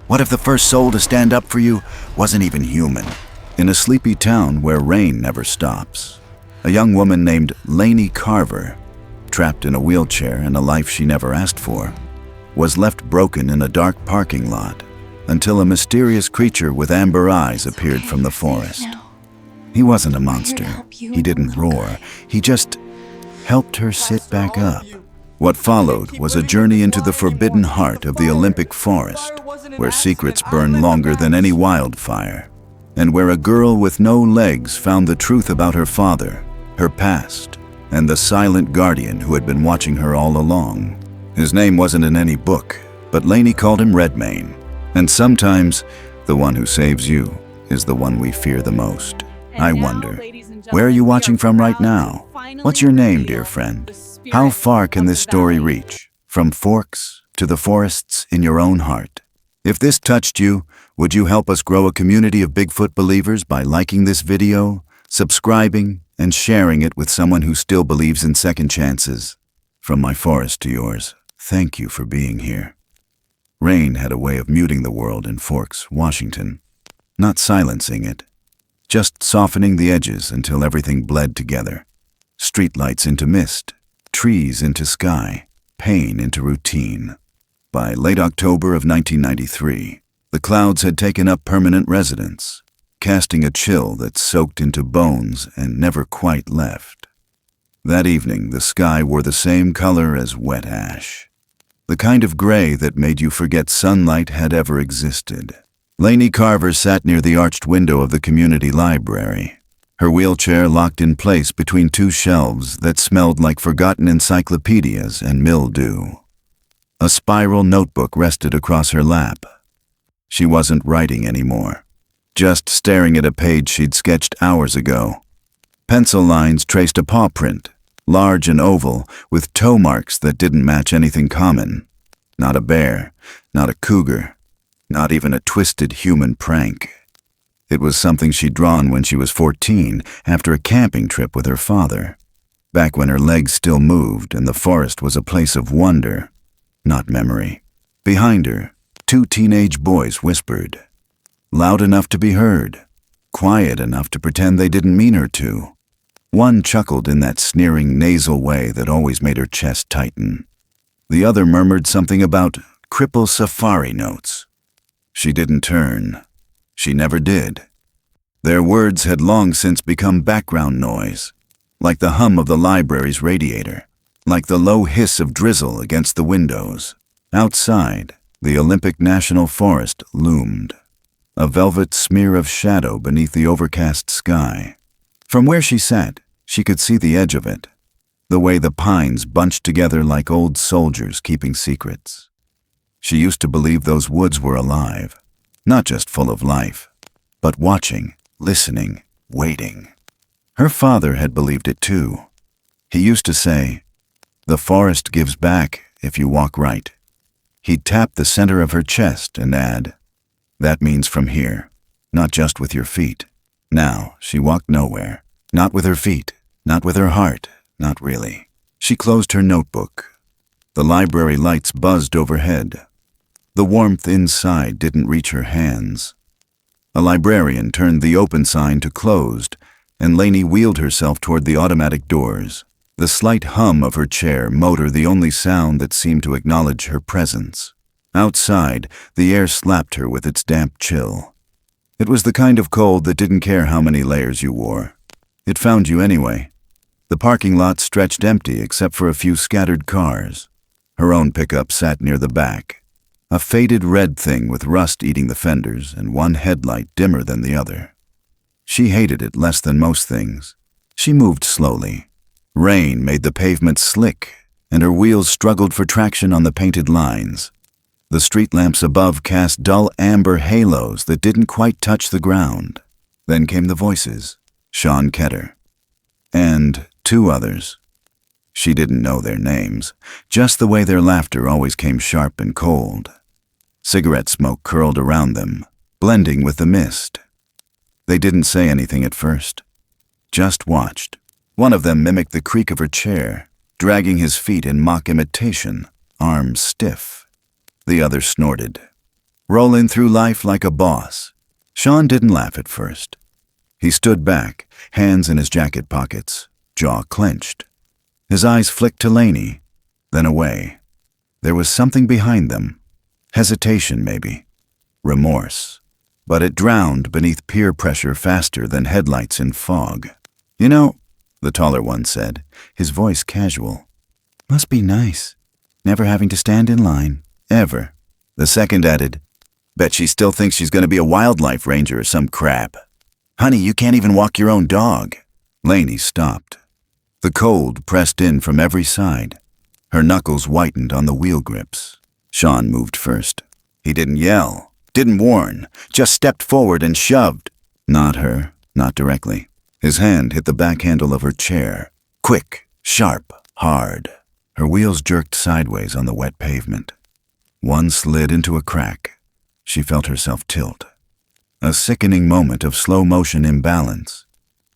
What if the first soul to stand up for you wasn't even human? In a sleepy town where rain never stops, a young woman named Laney Carver, trapped in a wheelchair and a life she never asked for, was left broken in a dark parking lot until a mysterious creature with amber eyes appeared from the forest. He wasn't a monster. He didn't roar. He just helped her sit back up. What followed was a journey into the forbidden heart of the Olympic forest, where secrets burn longer than any wildfire, and where a girl with no legs found the truth about her father, her past, and the silent guardian who had been watching her all along. His name wasn't in any book, but Laney called him Redmane. And sometimes, the one who saves you is the one we fear the most. I wonder, where are you watching from right now? What's your name, dear friend? How far can this story reach? From Forks to the forests in your own heart. If this touched you, would you help us grow a community of Bigfoot believers by liking this video, subscribing, and sharing it with someone who still believes in second chances? From my forest to yours, thank you for being here. Rain had a way of muting the world in Forks, Washington. Not silencing it, just softening the edges until everything bled together. Streetlights into mist, trees into sky, pain into routine. By late October of 1993, the clouds had taken up permanent residence, casting a chill that soaked into bones and never quite left. That evening, the sky wore the same color as wet ash, the kind of gray that made you forget sunlight had ever existed. Laney Carver sat near the arched window of the community library, her wheelchair locked in place between two shelves that smelled like forgotten encyclopedias and mildew. A spiral notebook rested across her lap. She wasn't writing anymore, just staring at a page she'd sketched hours ago. Pencil lines traced a paw print, large and oval, with toe marks that didn't match anything common. Not a bear, not a cougar, not even a twisted human prank. It was something she'd drawn when she was 14 after a camping trip with her father, back when her legs still moved and the forest was a place of wonder, not memory. Behind her, two teenage boys whispered, loud enough to be heard, quiet enough to pretend they didn't mean her to. One chuckled in that sneering nasal way that always made her chest tighten. The other murmured something about cripple safari notes. She didn't turn. She never did. Their words had long since become background noise, like the hum of the library's radiator, like the low hiss of drizzle against the windows. Outside, the Olympic National Forest loomed, a velvet smear of shadow beneath the overcast sky. From where she sat, she could see the edge of it, the way the pines bunched together like old soldiers keeping secrets. She used to believe those woods were alive, not just full of life, but watching, listening, waiting. Her father had believed it too. He used to say, "The forest gives back if you walk right." He'd tap the center of her chest and add, "That means from here, not just with your feet." Now, she walked nowhere. Not with her feet, not with her heart, not really. She closed her notebook. The library lights buzzed overhead. The warmth inside didn't reach her hands. A librarian turned the open sign to closed, and Laney wheeled herself toward the automatic doors, the slight hum of her chair motor the only sound that seemed to acknowledge her presence. Outside, the air slapped her with its damp chill. It was the kind of cold that didn't care how many layers you wore. It found you anyway. The parking lot stretched empty except for a few scattered cars. Her own pickup sat near the back, a faded red thing with rust eating the fenders and one headlight dimmer than the other. She hated it less than most things. She moved slowly. Rain made the pavement slick, and her wheels struggled for traction on the painted lines. The street lamps above cast dull amber halos that didn't quite touch the ground. Then came the voices, Sean Ketter, and two others. She didn't know their names, just the way their laughter always came sharp and cold. Cigarette smoke curled around them, blending with the mist. They didn't say anything at first, just watched. One of them mimicked the creak of her chair, dragging his feet in mock imitation, arms stiff. The other snorted. rolling through life like a boss. Sean didn't laugh at first. He stood back, hands in his jacket pockets, jaw clenched. His eyes flicked to Laney, then away. There was something behind them. Hesitation, maybe. Remorse. But it drowned beneath peer pressure faster than headlights in fog. "You know," the taller one said, his voice casual, "must be nice, never having to stand in line, ever." The second added, "Bet she still thinks she's going to be a wildlife ranger or some crap. Honey, you can't even walk your own dog." Laney stopped. The cold pressed in from every side. Her knuckles whitened on the wheel grips. Sean moved first. He didn't yell, didn't warn, just stepped forward and shoved. Not her, not directly. His hand hit the back handle of her chair. Quick, sharp, hard. Her wheels jerked sideways on the wet pavement. One slid into a crack. She felt herself tilt. A sickening moment of slow-motion imbalance.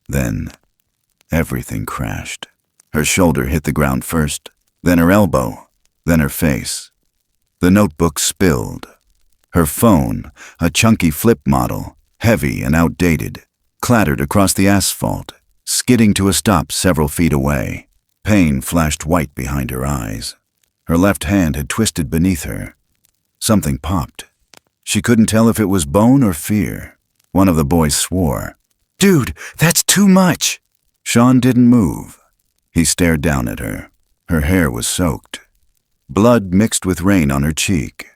Then, everything crashed. Her shoulder hit the ground first, then her elbow, then her face. The notebook spilled. Her phone, a chunky flip model, heavy and outdated, clattered across the asphalt, skidding to a stop several feet away. Pain flashed white behind her eyes. Her left hand had twisted beneath her. Something popped. She couldn't tell if it was bone or fear. One of the boys swore. "Dude, that's too much!" Sean didn't move. He stared down at her. Her hair was soaked. Blood mixed with rain on her cheek.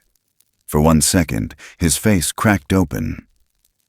For 1 second, his face cracked open.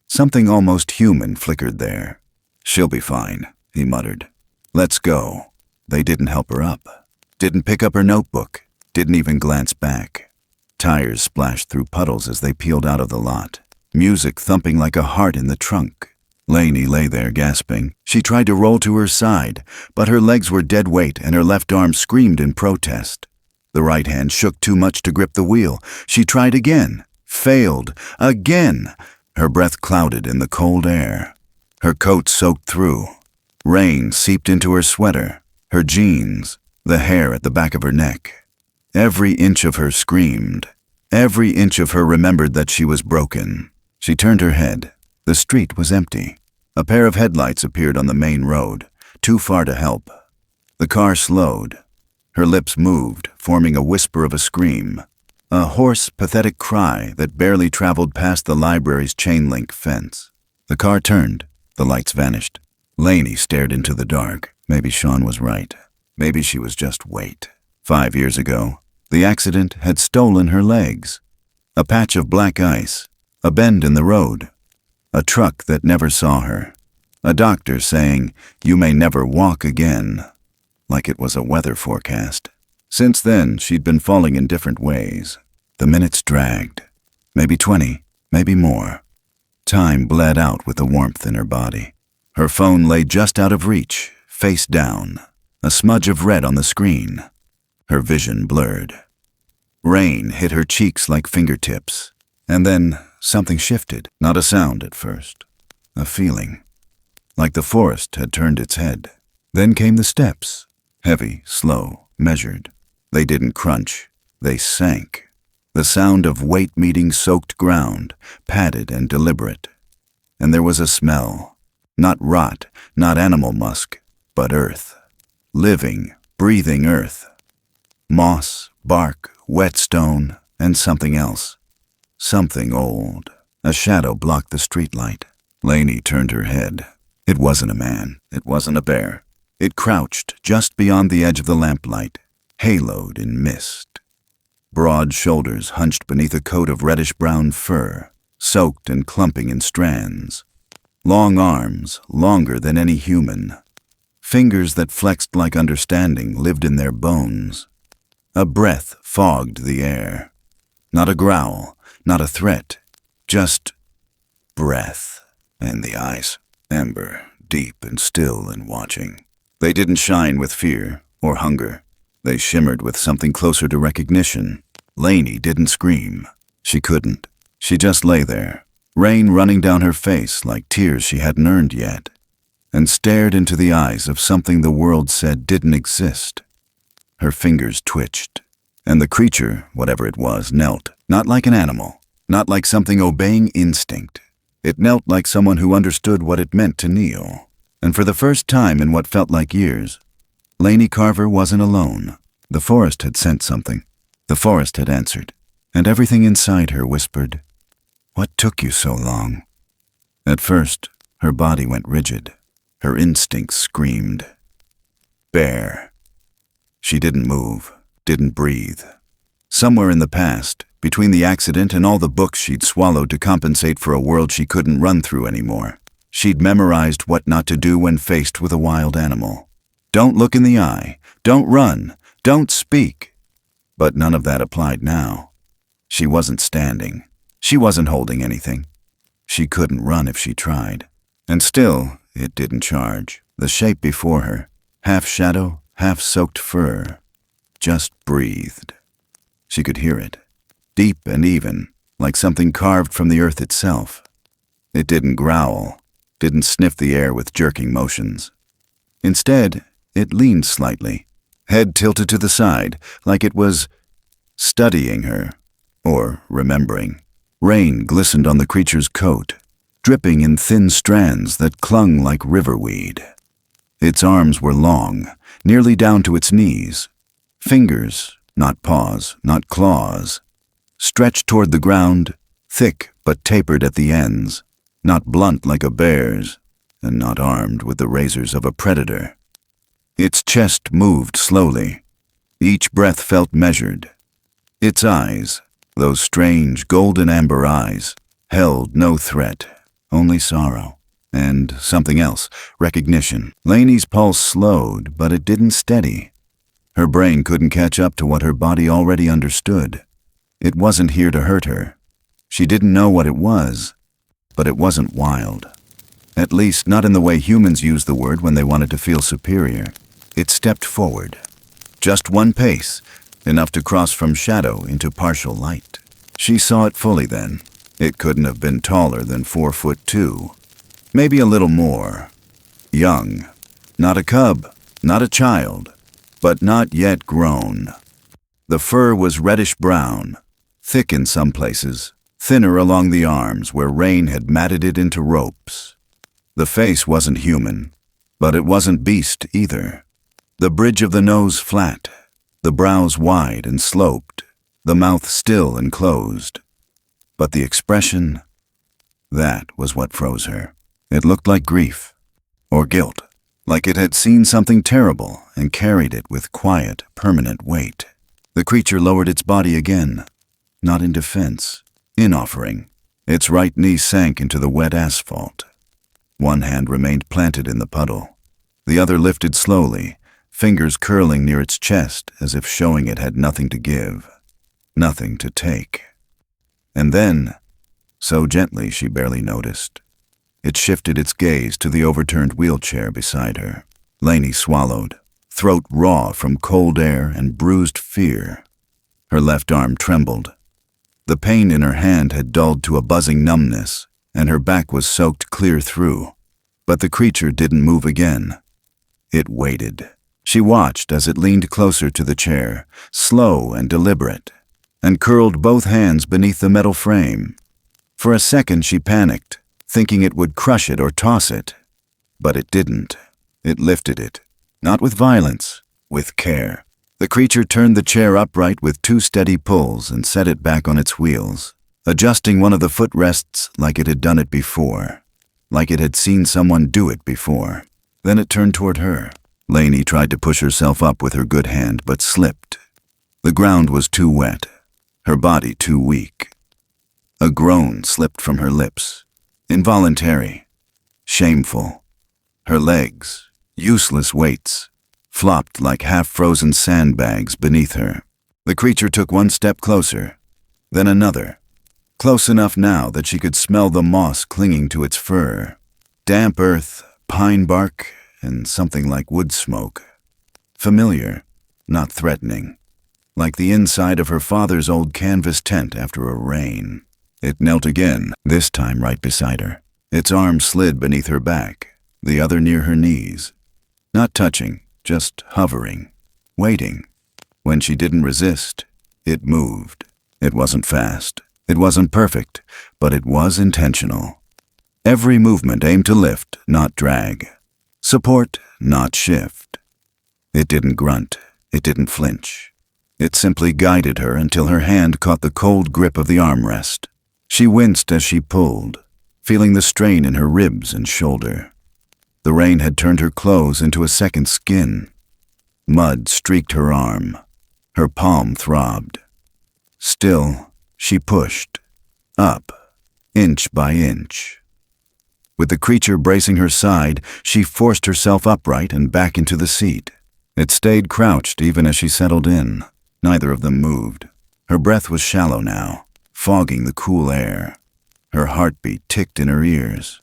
Something almost human flickered there. "She'll be fine," he muttered. "Let's go." They didn't help her up. Didn't pick up her notebook. Didn't even glance back. Tires splashed through puddles as they peeled out of the lot. Music thumping like a heart in the trunk. Laney lay there gasping. She tried to roll to her side, but her legs were dead weight and her left arm screamed in protest. The right hand shook too much to grip the wheel. She tried again. Failed. Again. Her breath clouded in the cold air. Her coat soaked through. Rain seeped into her sweater, her jeans, the hair at the back of her neck. Every inch of her screamed. Every inch of her remembered that she was broken. She turned her head. The street was empty. A pair of headlights appeared on the main road, too far to help. The car slowed. Her lips moved, forming a whisper of a scream. A hoarse, pathetic cry that barely traveled past the library's chain-link fence. The car turned. The lights vanished. Laney stared into the dark. Maybe Sean was right. Maybe she was just weight. 5 years ago, the accident had stolen her legs. A patch of black ice. A bend in the road. A truck that never saw her. A doctor saying, "You may never walk again," like it was a weather forecast. Since then, she'd been falling in different ways. The minutes dragged. Maybe 20, maybe more. Time bled out with the warmth in her body. Her phone lay just out of reach, face down, a smudge of red on the screen. Her vision blurred. Rain hit her cheeks like fingertips. And then something shifted. Not a sound at first. A feeling. Like the forest had turned its head. Then came the steps. Heavy, slow, measured. They didn't crunch. They sank. The sound of weight meeting soaked ground, padded and deliberate. And there was a smell. Not rot, not animal musk, but earth. Living, breathing earth. Moss, bark, wet stone, and something else. Something old. A shadow blocked the streetlight. Laney turned her head. It wasn't a man. It wasn't a bear. It crouched just beyond the edge of the lamplight, haloed in mist. Broad shoulders hunched beneath a coat of reddish-brown fur, soaked and clumping in strands. Long arms, longer than any human. Fingers that flexed like understanding lived in their bones. A breath fogged the air. Not a growl, not a threat, just breath. And the eyes, amber, deep and still and watching. They didn't shine with fear or hunger. They shimmered with something closer to recognition. Laney didn't scream. She couldn't. She just lay there, rain running down her face like tears she hadn't earned yet, and stared into the eyes of something the world said didn't exist. Her fingers twitched, and the creature, whatever it was, knelt, not like an animal, Not like something obeying instinct. It knelt like someone who understood what it meant to kneel. And for the first time in what felt like years, Laney Carver wasn't alone. The forest had sent something. The forest had answered. And everything inside her whispered, "What took you so long?" At first, her body went rigid. Her instincts screamed. Bear. She didn't move, didn't breathe. Somewhere in the past, between the accident and all the books she'd swallowed to compensate for a world she couldn't run through anymore, she'd memorized what not to do when faced with a wild animal. Don't look in the eye. Don't run. Don't speak. But none of that applied now. She wasn't standing. She wasn't holding anything. She couldn't run if she tried. And still, it didn't charge. The shape before her, half shadow, half soaked fur, just breathed. She could hear it, deep and even, like something carved from the earth itself. It didn't growl, didn't sniff the air with jerking motions. Instead, it leaned slightly, head tilted to the side, like it was studying her, or remembering. Rain glistened on the creature's coat, dripping in thin strands that clung like riverweed. Its arms were long, nearly down to its knees. Fingers, not paws, not claws, stretched toward the ground, thick but tapered at the ends, not blunt like a bear's, and not armed with the razors of a predator. Its chest moved slowly. Each breath felt measured. Its eyes, those strange golden amber eyes, held no threat, only sorrow. And something else, recognition. Laney's pulse slowed, but it didn't steady. Her brain couldn't catch up to what her body already understood. It wasn't here to hurt her. She didn't know what it was, but it wasn't wild. At least not in the way humans use the word when they wanted to feel superior. It stepped forward. Just one pace, enough to cross from shadow into partial light. She saw it fully then. It couldn't have been taller than 4'2". Maybe a little more. Young. Not a cub, not a child, but not yet grown. The fur was reddish-brown, thick in some places, thinner along the arms where rain had matted it into ropes. The face wasn't human, but it wasn't beast either. The bridge of the nose flat, the brows wide and sloped, the mouth still and closed. But the expression, that was what froze her. It looked like grief, or guilt, like it had seen something terrible and carried it with quiet, permanent weight. The creature lowered its body again, not in defense, in offering. Its right knee sank into the wet asphalt. One hand remained planted in the puddle. The other lifted slowly, fingers curling near its chest as if showing it had nothing to give, nothing to take. And then, so gently she barely noticed, it shifted its gaze to the overturned wheelchair beside her. Laney swallowed, throat raw from cold air and bruised fear. Her left arm trembled. The pain in her hand had dulled to a buzzing numbness, and her back was soaked clear through. But the creature didn't move again. It waited. She watched as it leaned closer to the chair, slow and deliberate, and curled both hands beneath the metal frame. For a second she panicked, thinking it would crush it or toss it. But it didn't. It lifted it, not with violence, with care. The creature turned the chair upright with 2 steady pulls and set it back on its wheels, adjusting one of the footrests like it had done it before, like it had seen someone do it before. Then it turned toward her. Laney tried to push herself up with her good hand, but slipped. The ground was too wet, her body too weak. A groan slipped from her lips. Involuntary, shameful. Her legs, useless weights, flopped like half-frozen sandbags beneath her. The creature took one step closer, then another, close enough now that she could smell the moss clinging to its fur. Damp earth, pine bark, and something like wood smoke. Familiar, not threatening, like the inside of her father's old canvas tent after a rain. It knelt again, this time right beside her. Its arm slid beneath her back, the other near her knees. Not touching, just hovering, waiting. When she didn't resist, it moved. It wasn't fast. It wasn't perfect, but it was intentional. Every movement aimed to lift, not drag. Support, not shift. It didn't grunt. It didn't flinch. It simply guided her until her hand caught the cold grip of the armrest. She winced as she pulled, feeling the strain in her ribs and shoulder. The rain had turned her clothes into a second skin. Mud streaked her arm. Her palm throbbed. Still, she pushed, up, inch by inch. With the creature bracing her side, she forced herself upright and back into the seat. It stayed crouched even as she settled in. Neither of them moved. Her breath was shallow now, fogging the cool air. Her heartbeat ticked in her ears.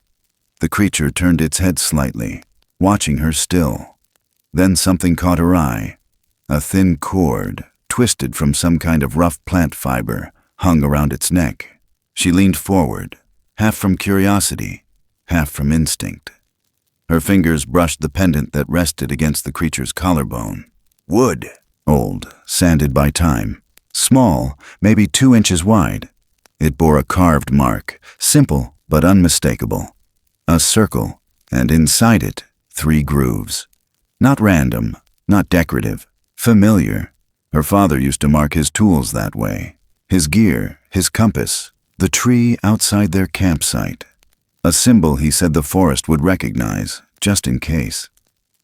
The creature turned its head slightly, watching her still. Then something caught her eye. A thin cord, twisted from some kind of rough plant fiber, hung around its neck. She leaned forward, half from curiosity, half from instinct. Her fingers brushed the pendant that rested against the creature's collarbone. Wood, old, sanded by time. Small, maybe 2 inches wide. It bore a carved mark, simple but unmistakable. A circle, and inside it, 3 grooves. Not random, not decorative, familiar. Her father used to mark his tools that way. His gear, his compass, the tree outside their campsite. A symbol he said the forest would recognize, just in case.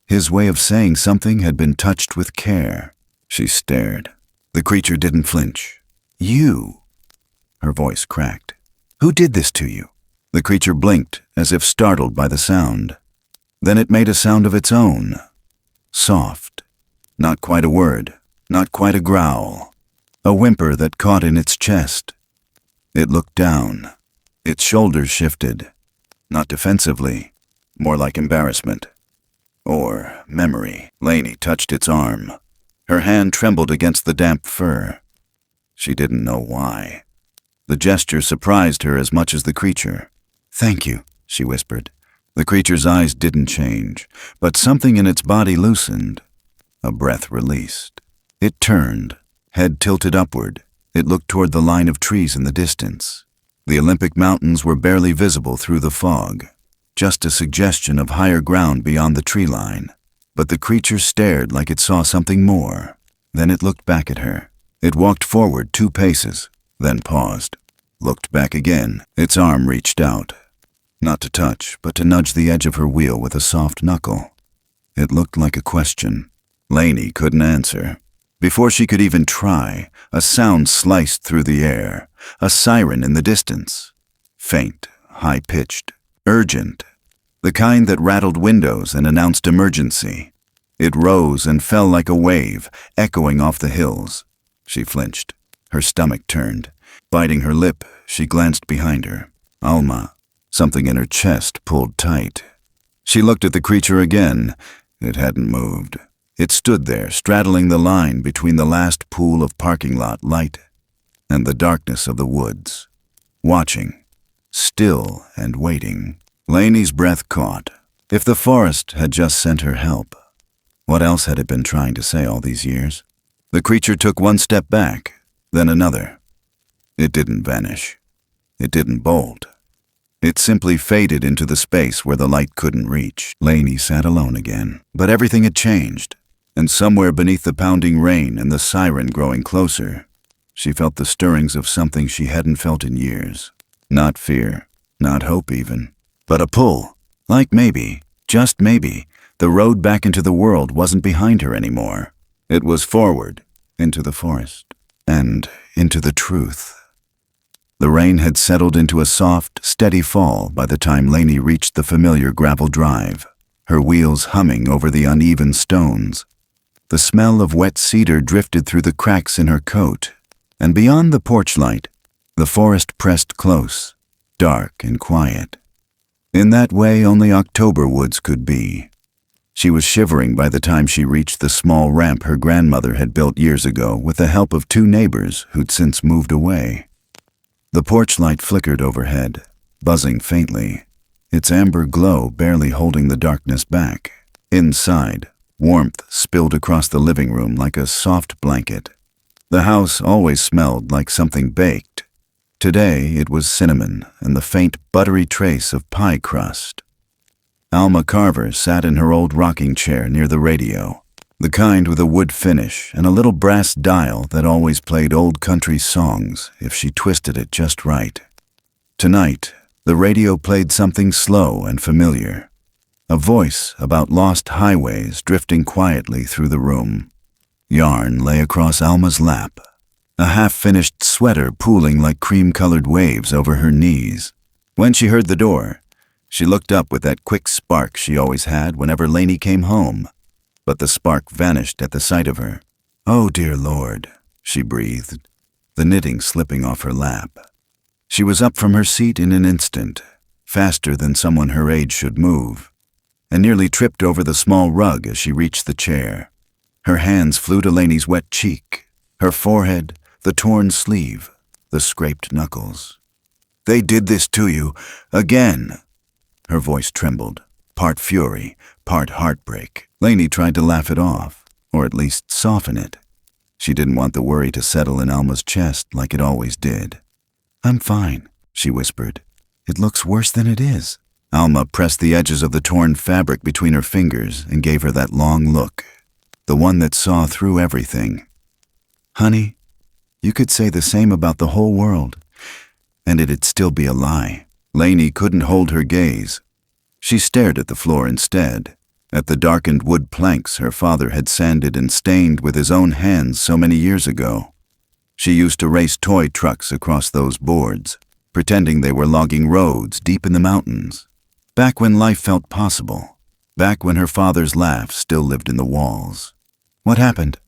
His way of saying something had been touched with care. She stared. The creature didn't flinch. You. Her voice cracked. Who did this to you? The creature blinked, as if startled by the sound. Then it made a sound of its own. Soft. Not quite a word, not quite a growl. A whimper that caught in its chest. It looked down. Its shoulders shifted. Not defensively, more like embarrassment. Or memory. Laney touched its arm. Her hand trembled against the damp fur. She didn't know why. The gesture surprised her as much as the creature. "Thank you," she whispered. The creature's eyes didn't change, but something in its body loosened. A breath released. It turned, head tilted upward. It looked toward the line of trees in the distance. The Olympic Mountains were barely visible through the fog, just a suggestion of higher ground beyond the tree line. But the creature stared like it saw something more. Then it looked back at her. It walked forward 2 paces, then paused. Looked back again. Its arm reached out. Not to touch, but to nudge the edge of her wheel with a soft knuckle. It looked like a question. Laney couldn't answer. Before she could even try, a sound sliced through the air. A siren in the distance. Faint, high-pitched, urgent. The kind that rattled windows and announced emergency. It rose and fell like a wave, echoing off the hills. She flinched. Her stomach turned. Biting her lip, she glanced behind her. Alma. Something in her chest pulled tight. She looked at the creature again. It hadn't moved. It stood there, straddling the line between the last pool of parking lot light and the darkness of the woods. Watching. Still and waiting. Laney's breath caught. If the forest had just sent her help, what else had it been trying to say all these years? The creature took 1 step back, then another. It didn't vanish. It didn't bolt. It simply faded into the space where the light couldn't reach. Laney sat alone again. But everything had changed, and somewhere beneath the pounding rain and the siren growing closer, she felt the stirrings of something she hadn't felt in years. Not fear, not hope even, but a pull. Like maybe, just maybe, the road back into the world wasn't behind her anymore. It was forward, into the forest, and into the truth. The rain had settled into a soft, steady fall by the time Laney reached the familiar gravel drive, her wheels humming over the uneven stones. The smell of wet cedar drifted through the cracks in her coat, and beyond the porch light, the forest pressed close, dark and quiet. In that way only October woods could be. She was shivering by the time she reached the small ramp her grandmother had built years ago with the help of 2 neighbors who'd since moved away. The porch light flickered overhead, buzzing faintly, its amber glow barely holding the darkness back. Inside, warmth spilled across the living room like a soft blanket. The house always smelled like something baked. Today it was cinnamon and the faint buttery trace of pie crust. Alma Carver sat in her old rocking chair near the radio, the kind with a wood finish and a little brass dial that always played old country songs if she twisted it just right. Tonight, the radio played something slow and familiar, a voice about lost highways drifting quietly through the room. Yarn lay across Alma's lap, a half-finished sweater pooling like cream-colored waves over her knees. When she heard the door, she looked up with that quick spark she always had whenever Laney came home, but the spark vanished at the sight of her. "Oh, dear Lord," she breathed, the knitting slipping off her lap. She was up from her seat in an instant, faster than someone her age should move, and nearly tripped over the small rug as she reached the chair. Her hands flew to Laney's wet cheek, her forehead, the torn sleeve, the scraped knuckles. "They did this to you, again." Her voice trembled, part fury, part heartbreak. Laney tried to laugh it off, or at least soften it. She didn't want the worry to settle in Alma's chest like it always did. "I'm fine," she whispered. "It looks worse than it is." Alma pressed the edges of the torn fabric between her fingers and gave her that long look, the one that saw through everything. "Honey, you could say the same about the whole world, and it'd still be a lie." Laney couldn't hold her gaze. She stared at the floor instead, at the darkened wood planks her father had sanded and stained with his own hands so many years ago. She used to race toy trucks across those boards, pretending they were logging roads deep in the mountains. Back when life felt possible, back when her father's laugh still lived in the walls. "What happened?"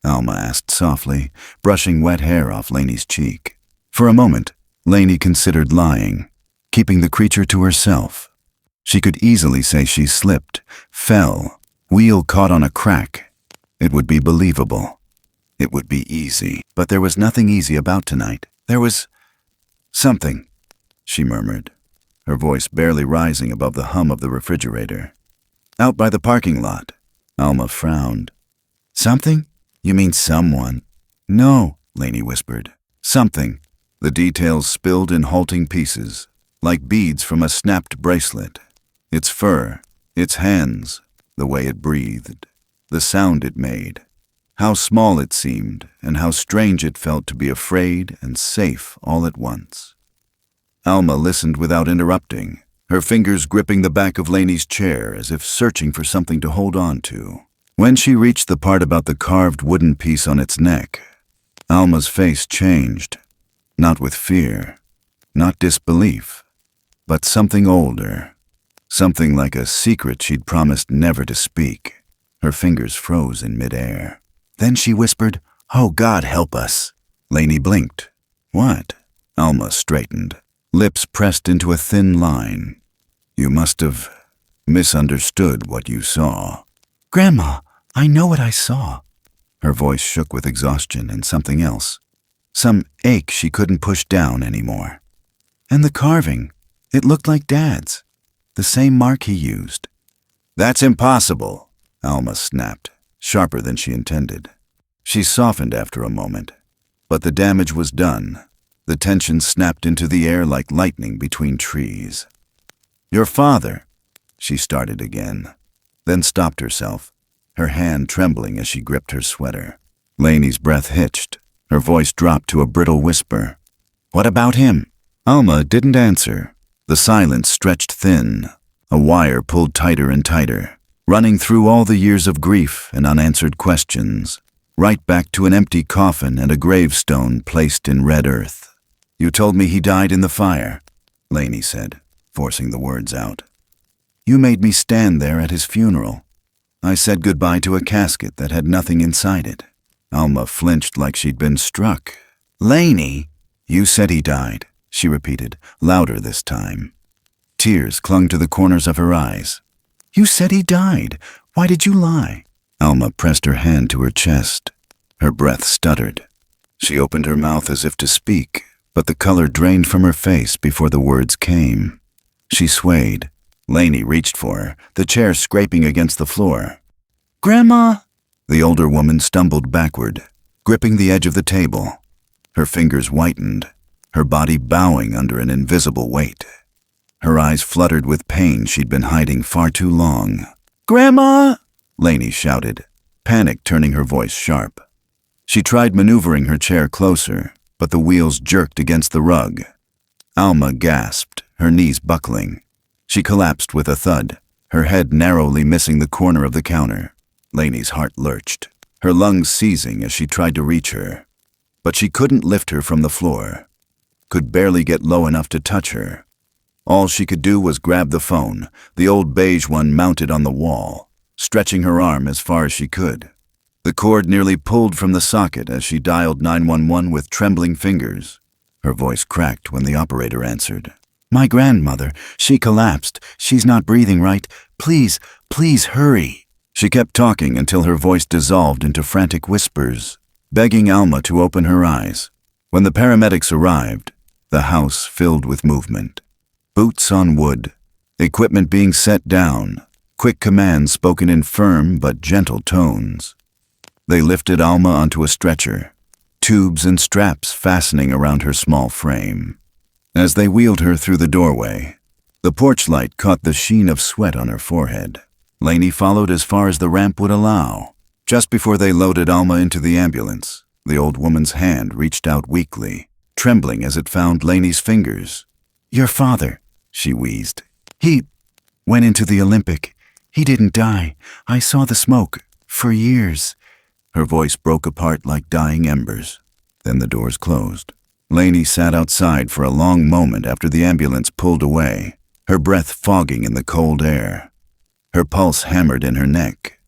Alma asked softly, brushing wet hair off Laney's cheek. For a moment, Laney considered lying, keeping the creature to herself. She could easily say she slipped, fell, wheel caught on a crack. It would be believable. It would be easy. But there was nothing easy about tonight. There was something, she murmured, her voice barely rising above the hum of the refrigerator. "Out by the parking lot." Alma frowned. "Something? You mean someone?" "No," Laney whispered. "Something." The details spilled in halting pieces, like beads from a snapped bracelet. Its fur, its hands, the way it breathed, the sound it made. How small it seemed, and how strange it felt to be afraid and safe all at once. Alma listened without interrupting, her fingers gripping the back of Laney's chair as if searching for something to hold on to. When she reached the part about the carved wooden piece on its neck, Alma's face changed, not with fear, not disbelief, but something older, something like a secret she'd promised never to speak. Her fingers froze in midair. Then she whispered, "Oh, God, help us." Laney blinked. "What?" Alma straightened, lips pressed into a thin line. "You must have misunderstood what you saw." "Grandma, I know what I saw." Her voice shook with exhaustion and something else, some ache she couldn't push down anymore. "And the carving, it looked like Dad's, the same mark he used." "That's impossible," Alma snapped, sharper than she intended. She softened after a moment, but the damage was done. The tension snapped into the air like lightning between trees. "Your father," she started again, then stopped herself, her hand trembling as she gripped her sweater. Laney's breath hitched, her voice dropped to a brittle whisper. "What about him?" Alma didn't answer. The silence stretched thin, a wire pulled tighter and tighter, running through all the years of grief and unanswered questions, right back to an empty coffin and a gravestone placed in red earth. "You told me he died in the fire," Laney said, forcing the words out. "You made me stand there at his funeral. I said goodbye to a casket that had nothing inside it." Alma flinched like she'd been struck. "Laney!" "You said he died," she repeated, louder this time. Tears clung to the corners of her eyes. "You said he died. Why did you lie?" Alma pressed her hand to her chest. Her breath stuttered. She opened her mouth as if to speak, but the color drained from her face before the words came. She swayed. Laney reached for her, the chair scraping against the floor. "Grandma!" The older woman stumbled backward, gripping the edge of the table. Her fingers whitened, her body bowing under an invisible weight. Her eyes fluttered with pain she'd been hiding far too long. "Grandma!" Laney shouted, panic turning her voice sharp. She tried maneuvering her chair closer, but the wheels jerked against the rug. Alma gasped, her knees buckling. She collapsed with a thud, her head narrowly missing the corner of the counter. Laney's heart lurched, her lungs seizing as she tried to reach her. But she couldn't lift her from the floor, could barely get low enough to touch her. All she could do was grab the phone, the old beige one mounted on the wall, stretching her arm as far as she could. The cord nearly pulled from the socket as she dialed 911 with trembling fingers. Her voice cracked when the operator answered. "My grandmother, she collapsed. She's not breathing right. Please, please hurry." She kept talking until her voice dissolved into frantic whispers, begging Alma to open her eyes. When the paramedics arrived, the house filled with movement. Boots on wood, equipment being set down, quick commands spoken in firm but gentle tones. They lifted Alma onto a stretcher, tubes and straps fastening around her small frame. As they wheeled her through the doorway, the porch light caught the sheen of sweat on her forehead. Laney followed as far as the ramp would allow. Just before they loaded Alma into the ambulance, the old woman's hand reached out weakly, trembling as it found Laney's fingers. "Your father," she wheezed. "He went into the Olympic. He didn't die. I saw the smoke. For years." Her voice broke apart like dying embers. Then the doors closed. Laney sat outside for a long moment after the ambulance pulled away, her breath fogging in the cold air. Her pulse hammered in her neck.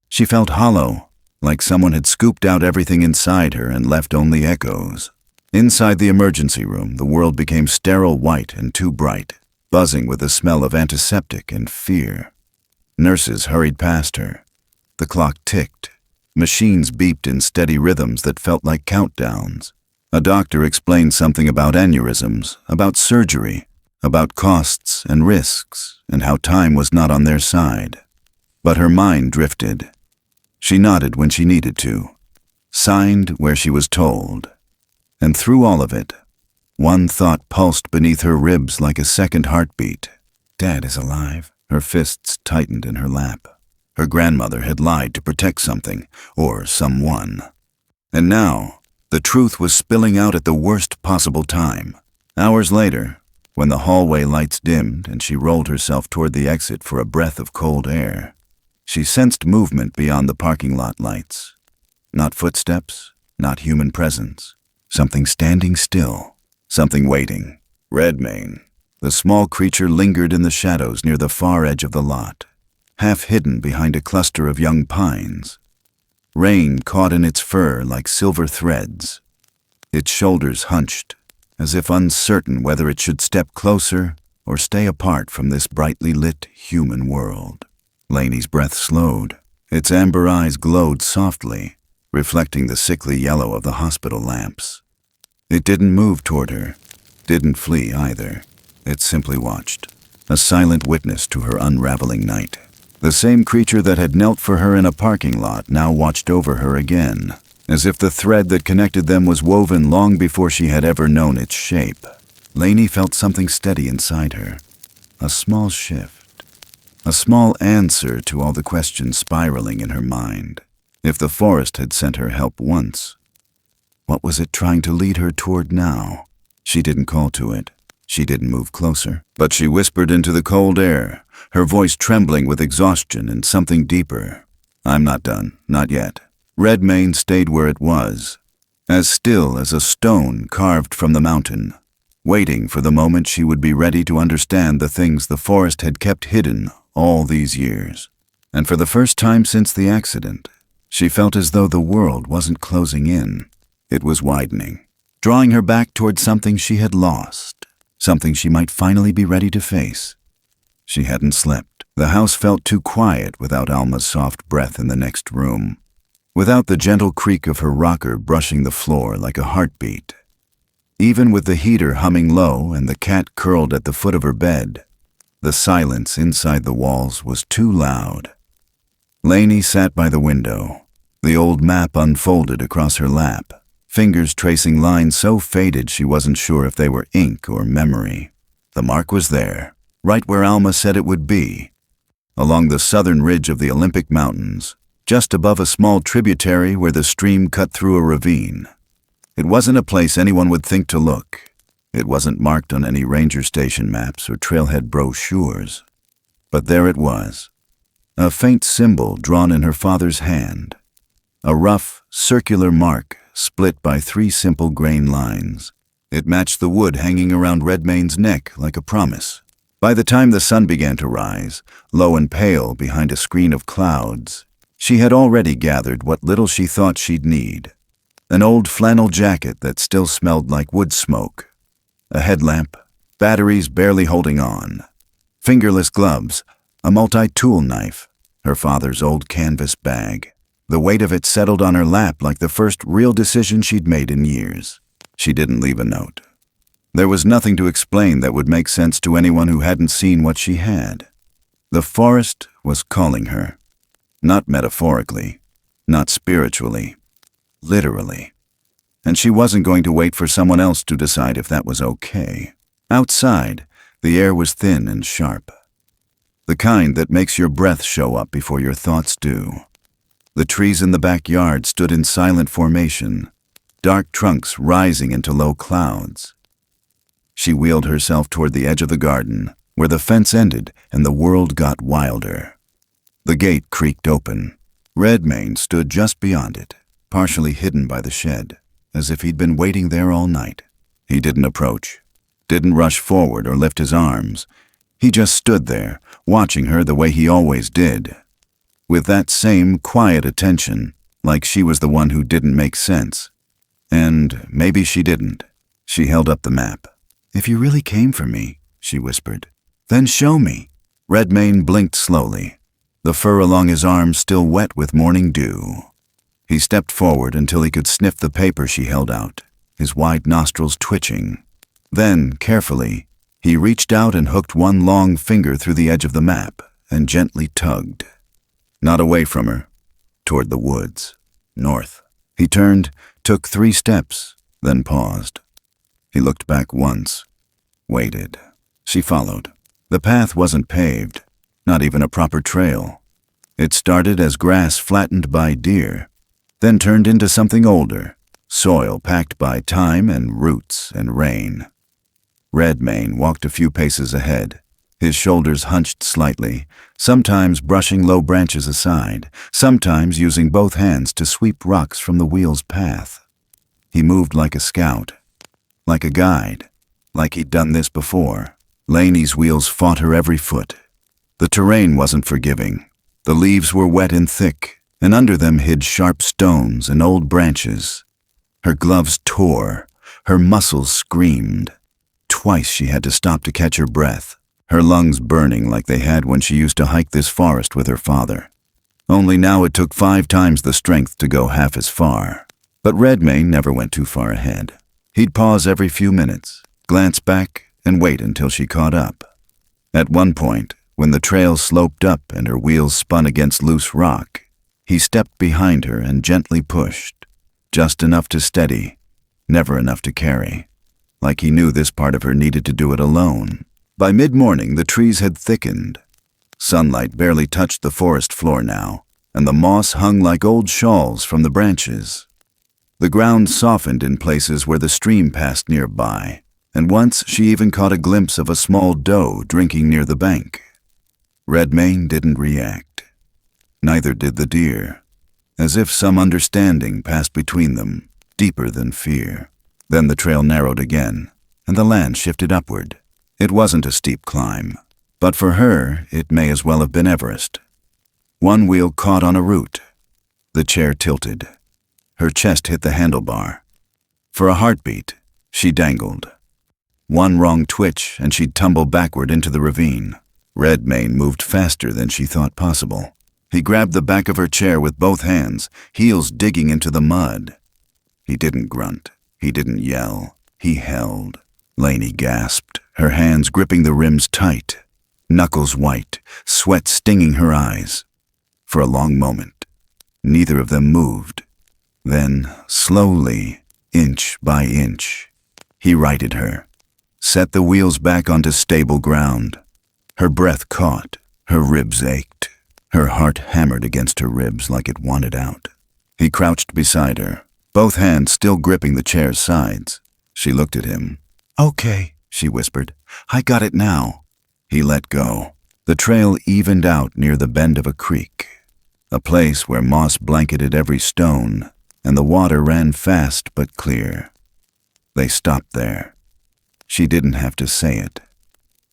She felt hollow, like someone had scooped out everything inside her and left only echoes. Inside the emergency room, the world became sterile white and too bright, buzzing with the smell of antiseptic and fear. Nurses hurried past her. The clock ticked. Machines beeped in steady rhythms that felt like countdowns. A doctor explained something about aneurysms, about surgery, about costs and risks, and how time was not on their side. But her mind drifted. She nodded when she needed to, signed where she was told. And through all of it, one thought pulsed beneath her ribs like a second heartbeat. Dad is alive. Her fists tightened in her lap. Her grandmother had lied to protect something, or someone. And now, the truth was spilling out at the worst possible time. Hours later, when the hallway lights dimmed and she rolled herself toward the exit for a breath of cold air, she sensed movement beyond the parking lot lights. Not footsteps, not human presence. Something standing still, something waiting. Redmane. The small creature lingered in the shadows near the far edge of the lot, half hidden behind a cluster of young pines. Rain caught in its fur like silver threads. Its shoulders hunched, as if uncertain whether it should step closer or stay apart from this brightly lit human world. Laney's breath slowed. Its amber eyes glowed softly, reflecting the sickly yellow of the hospital lamps. It didn't move toward her, didn't flee either. It simply watched, a silent witness to her unraveling night. The same creature that had knelt for her in a parking lot now watched over her again, as if the thread that connected them was woven long before she had ever known its shape. Laney felt something steady inside her, a small shift, a small answer to all the questions spiraling in her mind. If the forest had sent her help once, what was it trying to lead her toward now? She didn't call to it. She didn't move closer, but she whispered into the cold air, her voice trembling with exhaustion and something deeper. "I'm not done, not yet." Redmane stayed where it was, as still as a stone carved from the mountain, waiting for the moment she would be ready to understand the things the forest had kept hidden all these years. And for the first time since the accident, she felt as though the world wasn't closing in. It was widening, drawing her back toward something she had lost, something she might finally be ready to face. She hadn't slept. The house felt too quiet without Alma's soft breath in the next room, without the gentle creak of her rocker brushing the floor like a heartbeat. Even with the heater humming low and the cat curled at the foot of her bed, the silence inside the walls was too loud. Laney sat by the window, the old map unfolded across her lap, fingers tracing lines so faded she wasn't sure if they were ink or memory. The mark was there, right where Alma said it would be, along the southern ridge of the Olympic Mountains, just above a small tributary where the stream cut through a ravine. It wasn't a place anyone would think to look. It wasn't marked on any ranger station maps or trailhead brochures. But there it was, a faint symbol drawn in her father's hand, a rough, circular mark split by 3 simple grain lines. It matched the wood hanging around Redmane's neck like a promise. By the time the sun began to rise, low and pale behind a screen of clouds, she had already gathered what little she thought she'd need. An old flannel jacket that still smelled like wood smoke, a headlamp, batteries barely holding on, fingerless gloves, a multi-tool knife, her father's old canvas bag. The weight of it settled on her lap like the first real decision she'd made in years. She didn't leave a note. There was nothing to explain that would make sense to anyone who hadn't seen what she had. The forest was calling her. Not metaphorically, not spiritually, literally. And she wasn't going to wait for someone else to decide if that was okay. Outside, the air was thin and sharp. The kind that makes your breath show up before your thoughts do. The trees in the backyard stood in silent formation, dark trunks rising into low clouds. She wheeled herself toward the edge of the garden, where the fence ended and the world got wilder. The gate creaked open. Redmane stood just beyond it, partially hidden by the shed, as if he'd been waiting there all night. He didn't approach, didn't rush forward or lift his arms. He just stood there, watching her the way he always did, with that same quiet attention, like she was the one who didn't make sense. And maybe she didn't. She held up the map. "If you really came for me," she whispered, "then show me." Redmane blinked slowly, the fur along his arms still wet with morning dew. He stepped forward until he could sniff the paper she held out, his wide nostrils twitching. Then, carefully, he reached out and hooked one long finger through the edge of the map and gently tugged. Not away from her, toward the woods, north. He turned, took 3 steps, then paused. He looked back once, waited. She followed. The path wasn't paved, not even a proper trail. It started as grass flattened by deer, then turned into something older, soil packed by time and roots and rain. Redmane walked a few paces ahead, his shoulders hunched slightly, sometimes brushing low branches aside, sometimes using both hands to sweep rocks from the wheel's path. He moved like a scout, like a guide, like he'd done this before. Laney's wheels fought her every foot. The terrain wasn't forgiving. The leaves were wet and thick, and under them hid sharp stones and old branches. Her gloves tore, her muscles screamed. Twice she had to stop to catch her breath, her lungs burning like they had when she used to hike this forest with her father. Only now it took 5 times the strength to go half as far. But Redmane never went too far ahead. He'd pause every few minutes, glance back, and wait until she caught up. At one point, when the trail sloped up and her wheels spun against loose rock, he stepped behind her and gently pushed, just enough to steady, never enough to carry, like he knew this part of her needed to do it alone. By mid-morning, the trees had thickened. Sunlight barely touched the forest floor now, and the moss hung like old shawls from the branches. The ground softened in places where the stream passed nearby, and once she even caught a glimpse of a small doe drinking near the bank. Redmane didn't react. Neither did the deer, as if some understanding passed between them, deeper than fear. Then the trail narrowed again, and the land shifted upward. It wasn't a steep climb, but for her it may as well have been Everest. One wheel caught on a root. The chair tilted. Her chest hit the handlebar. For a heartbeat, she dangled. One wrong twitch and she'd tumble backward into the ravine. Redmane moved faster than she thought possible. He grabbed the back of her chair with both hands, heels digging into the mud. He didn't grunt. He didn't yell. He held. Laney gasped, her hands gripping the rims tight, knuckles white, sweat stinging her eyes. For a long moment, neither of them moved. Then, slowly, inch by inch. He righted her, set the wheels back onto stable ground. Her breath caught, her ribs ached, her heart hammered against her ribs like it wanted out. He crouched beside her, both hands still gripping the chair's sides. She looked at him. "Okay," she whispered. "I got it now." He let go. The trail evened out near the bend of a creek, a place where moss blanketed every stone, and the water ran fast but clear. They stopped there. She didn't have to say it.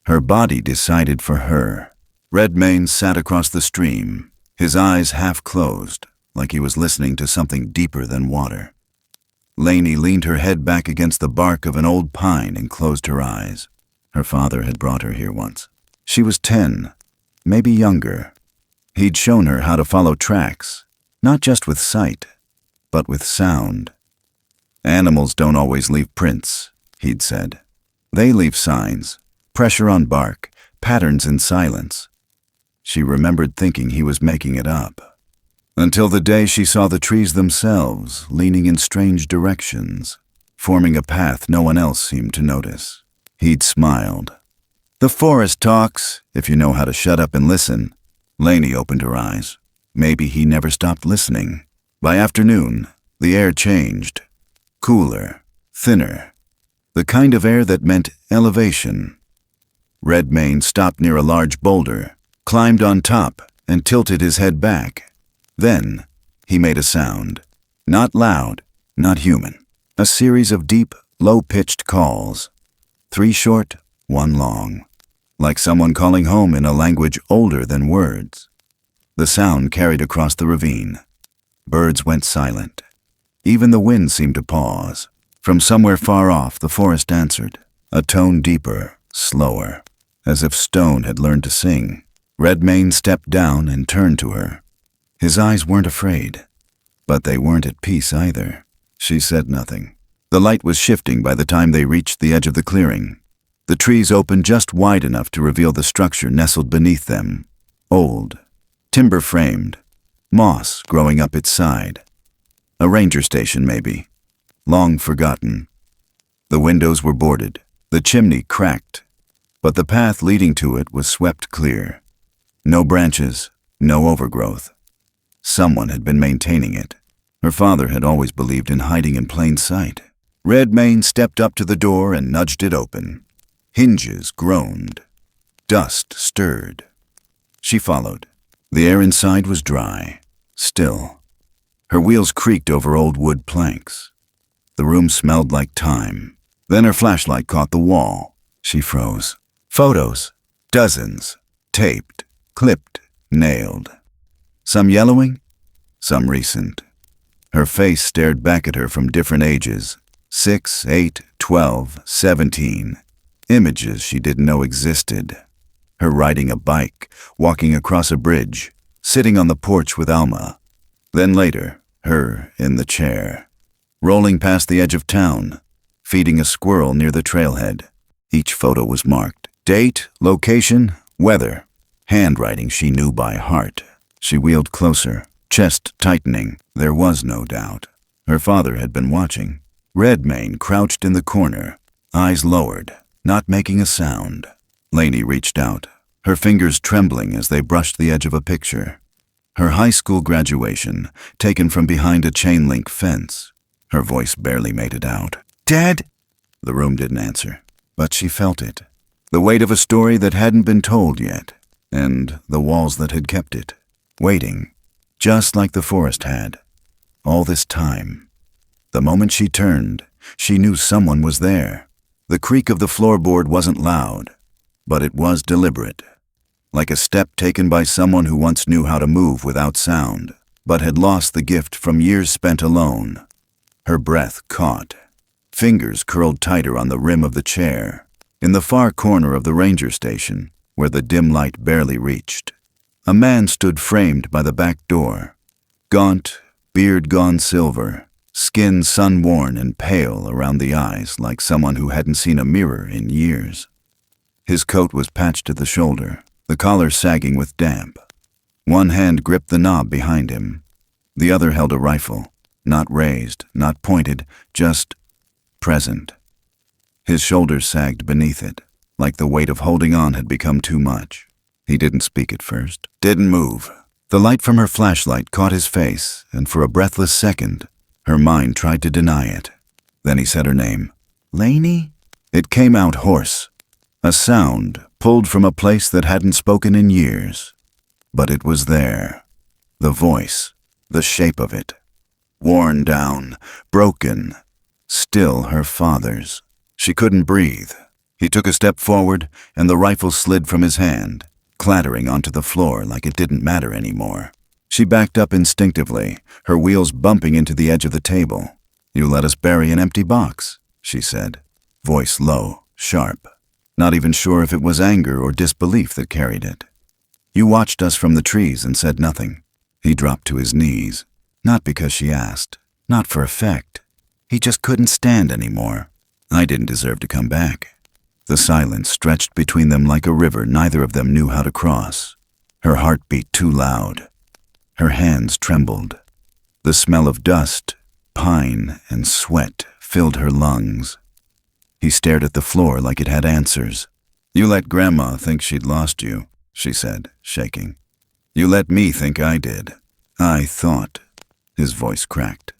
Her body decided for her. Redmane sat across the stream, his eyes half closed, like he was listening to something deeper than water. Laney leaned her head back against the bark of an old pine and closed her eyes. Her father had brought her here once. She was 10, maybe younger. He'd shown her how to follow tracks, not just with sight, but with sound. "Animals don't always leave prints," he'd said. "They leave signs, pressure on bark, patterns in silence." She remembered thinking he was making it up, until the day she saw the trees themselves leaning in strange directions, forming a path no one else seemed to notice. He'd smiled. "The forest talks, if you know how to shut up and listen." Laney opened her eyes. Maybe he never stopped listening. By afternoon, the air changed. Cooler, thinner. The kind of air that meant elevation. Redmane stopped near a large boulder, climbed on top, and tilted his head back. Then, he made a sound. Not loud, not human. A series of deep, low-pitched calls. 3 short, 1 long. Like someone calling home in a language older than words. The sound carried across the ravine. Birds went silent. Even the wind seemed to pause. From somewhere far off, the forest answered, a tone deeper, slower, as if stone had learned to sing. Redmane stepped down and turned to her. His eyes weren't afraid, but they weren't at peace either. She said nothing. The light was shifting by the time they reached the edge of the clearing. The trees opened just wide enough to reveal the structure nestled beneath them. Old, timber-framed, moss growing up its side. A ranger station, maybe. Long forgotten. The windows were boarded, the chimney cracked, but the path leading to it was swept clear. No branches, no overgrowth. Someone had been maintaining it. Her father had always believed in hiding in plain sight. Redmane stepped up to the door and nudged it open. Hinges groaned. Dust stirred. She followed. The air inside was dry, still. Her wheels creaked over old wood planks. The room smelled like time. Then her flashlight caught the wall. She froze. Photos. Dozens. Taped. Clipped. Nailed. Some yellowing, some recent. Her face stared back at her from different ages. 6, 8, 12, 17. Images she didn't know existed. Her riding a bike, walking across a bridge, sitting on the porch with Alma. Then later, her in the chair, rolling past the edge of town, feeding a squirrel near the trailhead. Each photo was marked. Date, location, weather. Handwriting she knew by heart. She wheeled closer, chest tightening. There was no doubt. Her father had been watching. Redmane crouched in the corner, eyes lowered, not making a sound. Laney reached out, her fingers trembling as they brushed the edge of a picture. Her high school graduation, taken from behind a chain-link fence. Her voice barely made it out. "Dad?" The room didn't answer, but she felt it. The weight of a story that hadn't been told yet, and the walls that had kept it. Waiting, just like the forest had. All this time. The moment she turned, she knew someone was there. The creak of the floorboard wasn't loud, but it was deliberate. Like a step taken by someone who once knew how to move without sound, but had lost the gift from years spent alone. Her breath caught. Fingers curled tighter on the rim of the chair, in the far corner of the ranger station, where the dim light barely reached. A man stood framed by the back door. Gaunt, beard gone silver, skin sun-worn and pale around the eyes like someone who hadn't seen a mirror in years. His coat was patched at the shoulder, the collar sagging with damp. One hand gripped the knob behind him. The other held a rifle, Not raised, not pointed, just present. His shoulders sagged beneath it, like the weight of holding on had become too much. He didn't speak at first, didn't move. The light from her flashlight caught his face, and for a breathless second, her mind tried to deny it. Then he said her name. Laney? It came out hoarse, a sound pulled from a place that hadn't spoken in years. But it was there. The voice, the shape of it. Worn down, broken, still her father's. She couldn't breathe. He took a step forward, and the rifle slid from his hand, clattering onto the floor like it didn't matter anymore. She backed up instinctively, her wheels bumping into the edge of the table. "You let us bury an empty box," she said, voice low, sharp, not even sure if it was anger or disbelief that carried it. "You watched us from the trees and said nothing." He dropped to his knees, not because she asked, not for effect. He just couldn't stand anymore. I didn't deserve to come back. The silence stretched between them like a river neither of them knew how to cross. Her heart beat too loud. Her hands trembled. The smell of dust, pine, and sweat filled her lungs. He stared at the floor like it had answers. "You let Grandma think she'd lost you," she said, shaking. "You let me think I did. I thought," his voice cracked,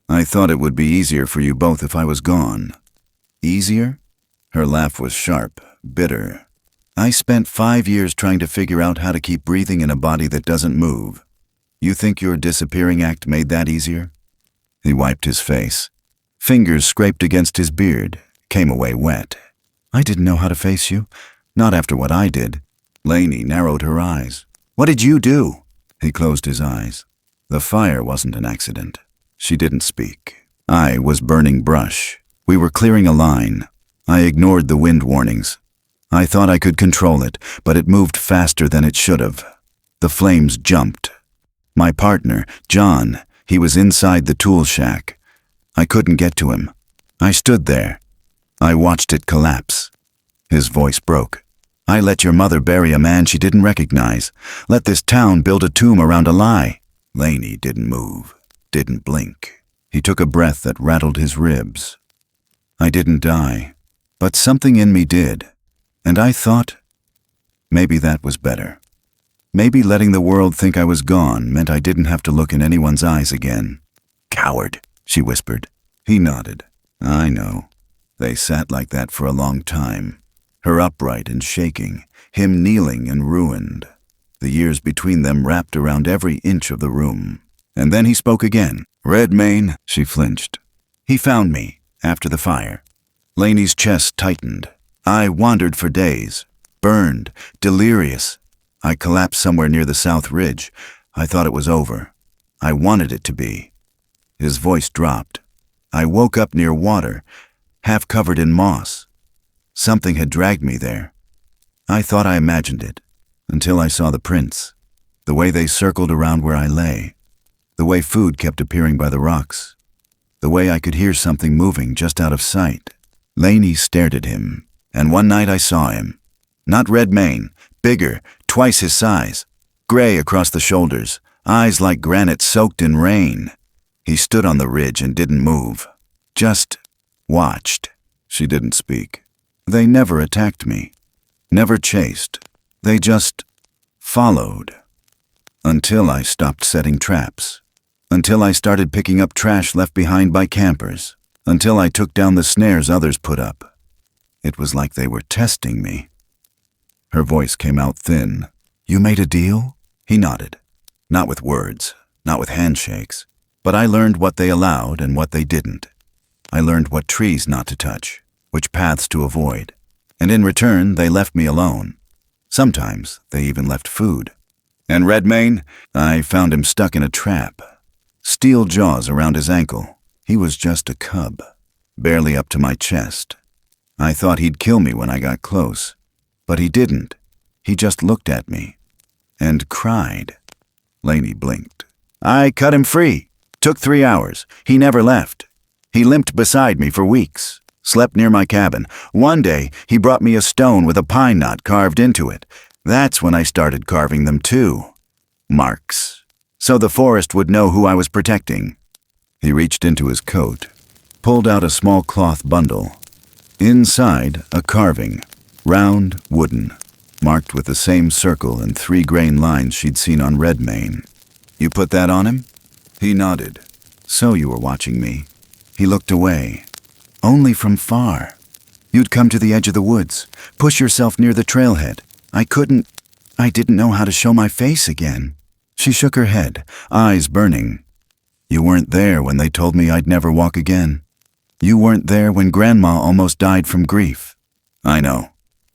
"I thought it would be easier for you both if I was gone." "Easier?" Her laugh was sharp, bitter. "I spent 5 years trying to figure out how to keep breathing in a body that doesn't move. You think your disappearing act made that easier?" He wiped his face. Fingers scraped against his beard, came away wet. "I didn't know how to face you. Not after what I did." Laney narrowed her eyes. "What did you do?" He closed his eyes. The fire wasn't an accident. She didn't speak. I was burning brush. We were clearing a line. I ignored the wind warnings. I thought I could control it, but it moved faster than it should have. The flames jumped. My partner, John, he was inside the tool shack. I couldn't get to him. I stood there. I watched it collapse. His voice broke. "I let your mother bury a man she didn't recognize. Let this town build a tomb around a lie." Laney didn't move, didn't blink. He took a breath that rattled his ribs. I didn't die, but something in me did. And I thought, maybe that was better. Maybe letting the world think I was gone meant I didn't have to look in anyone's eyes again. "Coward," she whispered. He nodded. "I know." They sat like that for a long time. Her upright and shaking, him kneeling and ruined. The years between them wrapped around every inch of the room. And then he spoke again. "Redmane," she flinched. "He found me, after the fire." Laney's chest tightened. "I wandered for days, burned, delirious. I collapsed somewhere near the South Ridge. I thought it was over. I wanted it to be." His voice dropped. "I woke up near water, half covered in moss. Something had dragged me there. I thought I imagined it, until I saw the prints, the way they circled around where I lay, the way food kept appearing by the rocks, the way I could hear something moving just out of sight." Laney stared at him, and one night I saw him. Not Redmane, bigger, twice his size, gray across the shoulders, eyes like granite soaked in rain. He stood on the ridge and didn't move, just watched. She didn't speak. They never attacked me, never chased. They just followed. Until I stopped setting traps. Until I started picking up trash left behind by campers. Until I took down the snares others put up. It was like they were testing me. Her voice came out thin. "You made a deal?" He nodded. Not with words, not with handshakes. But I learned what they allowed and what they didn't. I learned what trees not to touch, which paths to avoid. And in return, they left me alone. Sometimes they even left food. And Redmane, I found him stuck in a trap. Steel jaws around his ankle. He was just a cub, barely up to my chest. I thought he'd kill me when I got close. But he didn't. He just looked at me. And cried. Laney blinked. "I cut him free. Took 3 hours. He never left. He limped beside me for weeks. Slept near my cabin. One day, he brought me a stone with a pine knot carved into it. That's when I started carving them too. Marks. So the forest would know who I was protecting." He reached into his coat, pulled out a small cloth bundle. Inside, a carving, round, wooden, marked with the same circle and 3 grain lines she'd seen on Redmane. You put that on him? He nodded. So you were watching me. He looked away. Only from far. You'd come to the edge of the woods, push yourself near the trailhead. I didn't know how to show my face again. She shook her head, eyes burning. You weren't there when they told me I'd never walk again. You weren't there when Grandma almost died from grief. I know.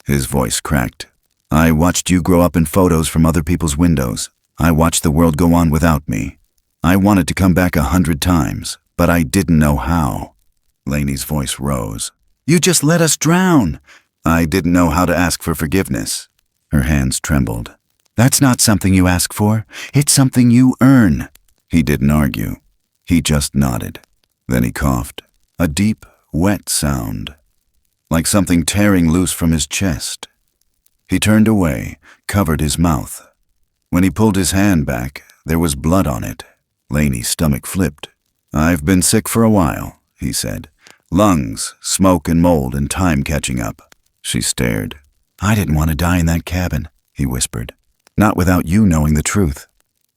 His voice cracked. I watched you grow up in photos from other people's windows. I watched the world go on without me. I wanted to come back 100 times, but I didn't know how. Laney's voice rose. You just let us drown. I didn't know how to ask for forgiveness. Her hands trembled. That's not something you ask for. It's something you earn. He didn't argue. He just nodded. Then he coughed. A deep, wet sound, like something tearing loose from his chest. He turned away, covered his mouth. When he pulled his hand back, there was blood on it. Laney's stomach flipped. I've been sick for a while, he said. Lungs, smoke and mold and time catching up. She stared. I didn't want to die in that cabin, he whispered. Not without you knowing the truth.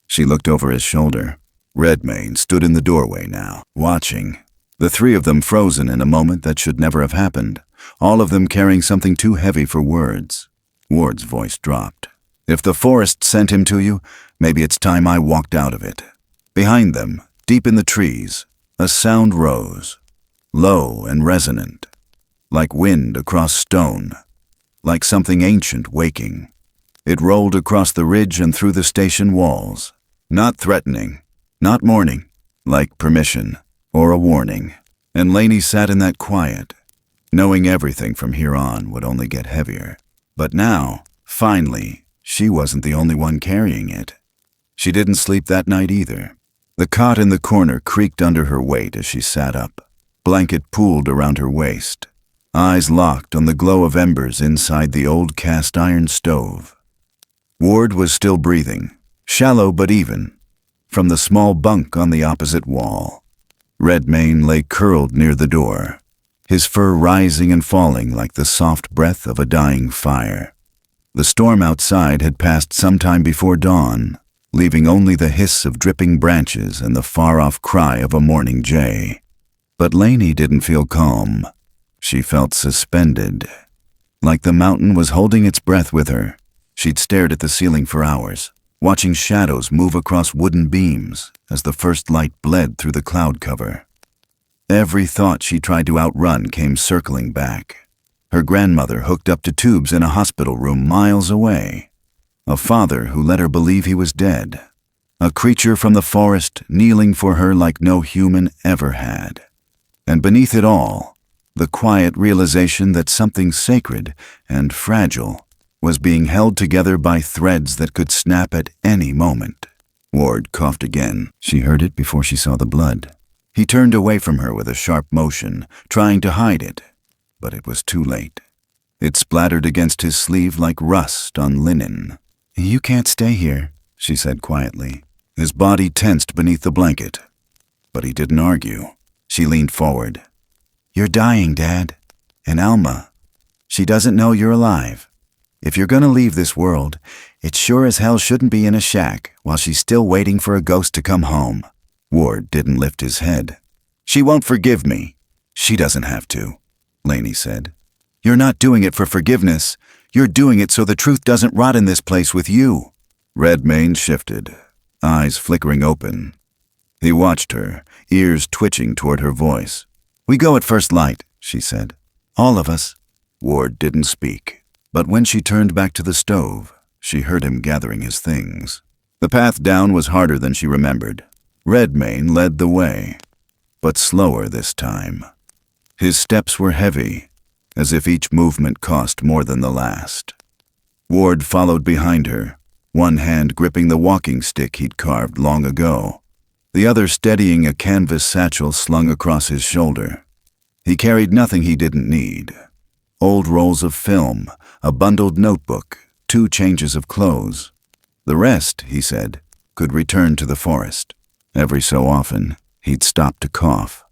She looked over his shoulder. Redmane stood in the doorway now, watching. The 3 of them frozen in a moment that should never have happened, all of them carrying something too heavy for words. Ward's voice dropped. If the forest sent him to you, maybe it's time I walked out of it. Behind them, deep in the trees, a sound rose, low and resonant, like wind across stone, like something ancient waking. It rolled across the ridge and through the station walls, not threatening, not mourning, like permission or a warning. And Laney sat in that quiet, knowing everything from here on would only get heavier. But now, finally, she wasn't the only one carrying it. She didn't sleep that night either. The cot in the corner creaked under her weight as she sat up, blanket pooled around her waist, eyes locked on the glow of embers inside the old cast-iron stove. Ward was still breathing, shallow but even, from the small bunk on the opposite wall. Redmane lay curled near the door, his fur rising and falling like the soft breath of a dying fire. The storm outside had passed some time before dawn, leaving only the hiss of dripping branches and the far-off cry of a mourning jay. But Laney didn't feel calm. She felt suspended, like the mountain was holding its breath with her. She'd stared at the ceiling for hours, watching shadows move across wooden beams as the first light bled through the cloud cover. Every thought she tried to outrun came circling back. Her grandmother hooked up to tubes in a hospital room miles away. A father who let her believe he was dead. A creature from the forest kneeling for her like no human ever had. And beneath it all, the quiet realization that something sacred and fragile was being held together by threads that could snap at any moment. Ward coughed again. She heard it before she saw the blood. He turned away from her with a sharp motion, trying to hide it, but it was too late. It splattered against his sleeve like rust on linen. You can't stay here, she said quietly. His body tensed beneath the blanket, but he didn't argue. She leaned forward. You're dying, Dad. And Alma, she doesn't know you're alive. If you're gonna leave this world, it sure as hell shouldn't be in a shack while she's still waiting for a ghost to come home. Ward didn't lift his head. She won't forgive me. She doesn't have to, Laney said. You're not doing it for forgiveness. You're doing it so the truth doesn't rot in this place with you. Redmane shifted, eyes flickering open. He watched her, ears twitching toward her voice. We go at first light, she said. All of us. Ward didn't speak. But when she turned back to the stove, she heard him gathering his things. The path down was harder than she remembered. Redmane led the way, but slower this time. His steps were heavy, as if each movement cost more than the last. Ward followed behind her, one hand gripping the walking stick he'd carved long ago, the other steadying a canvas satchel slung across his shoulder. He carried nothing he didn't need. Old rolls of film, a bundled notebook, 2 changes of clothes. The rest, he said, could return to the forest. Every so often, He'd stopped to cough.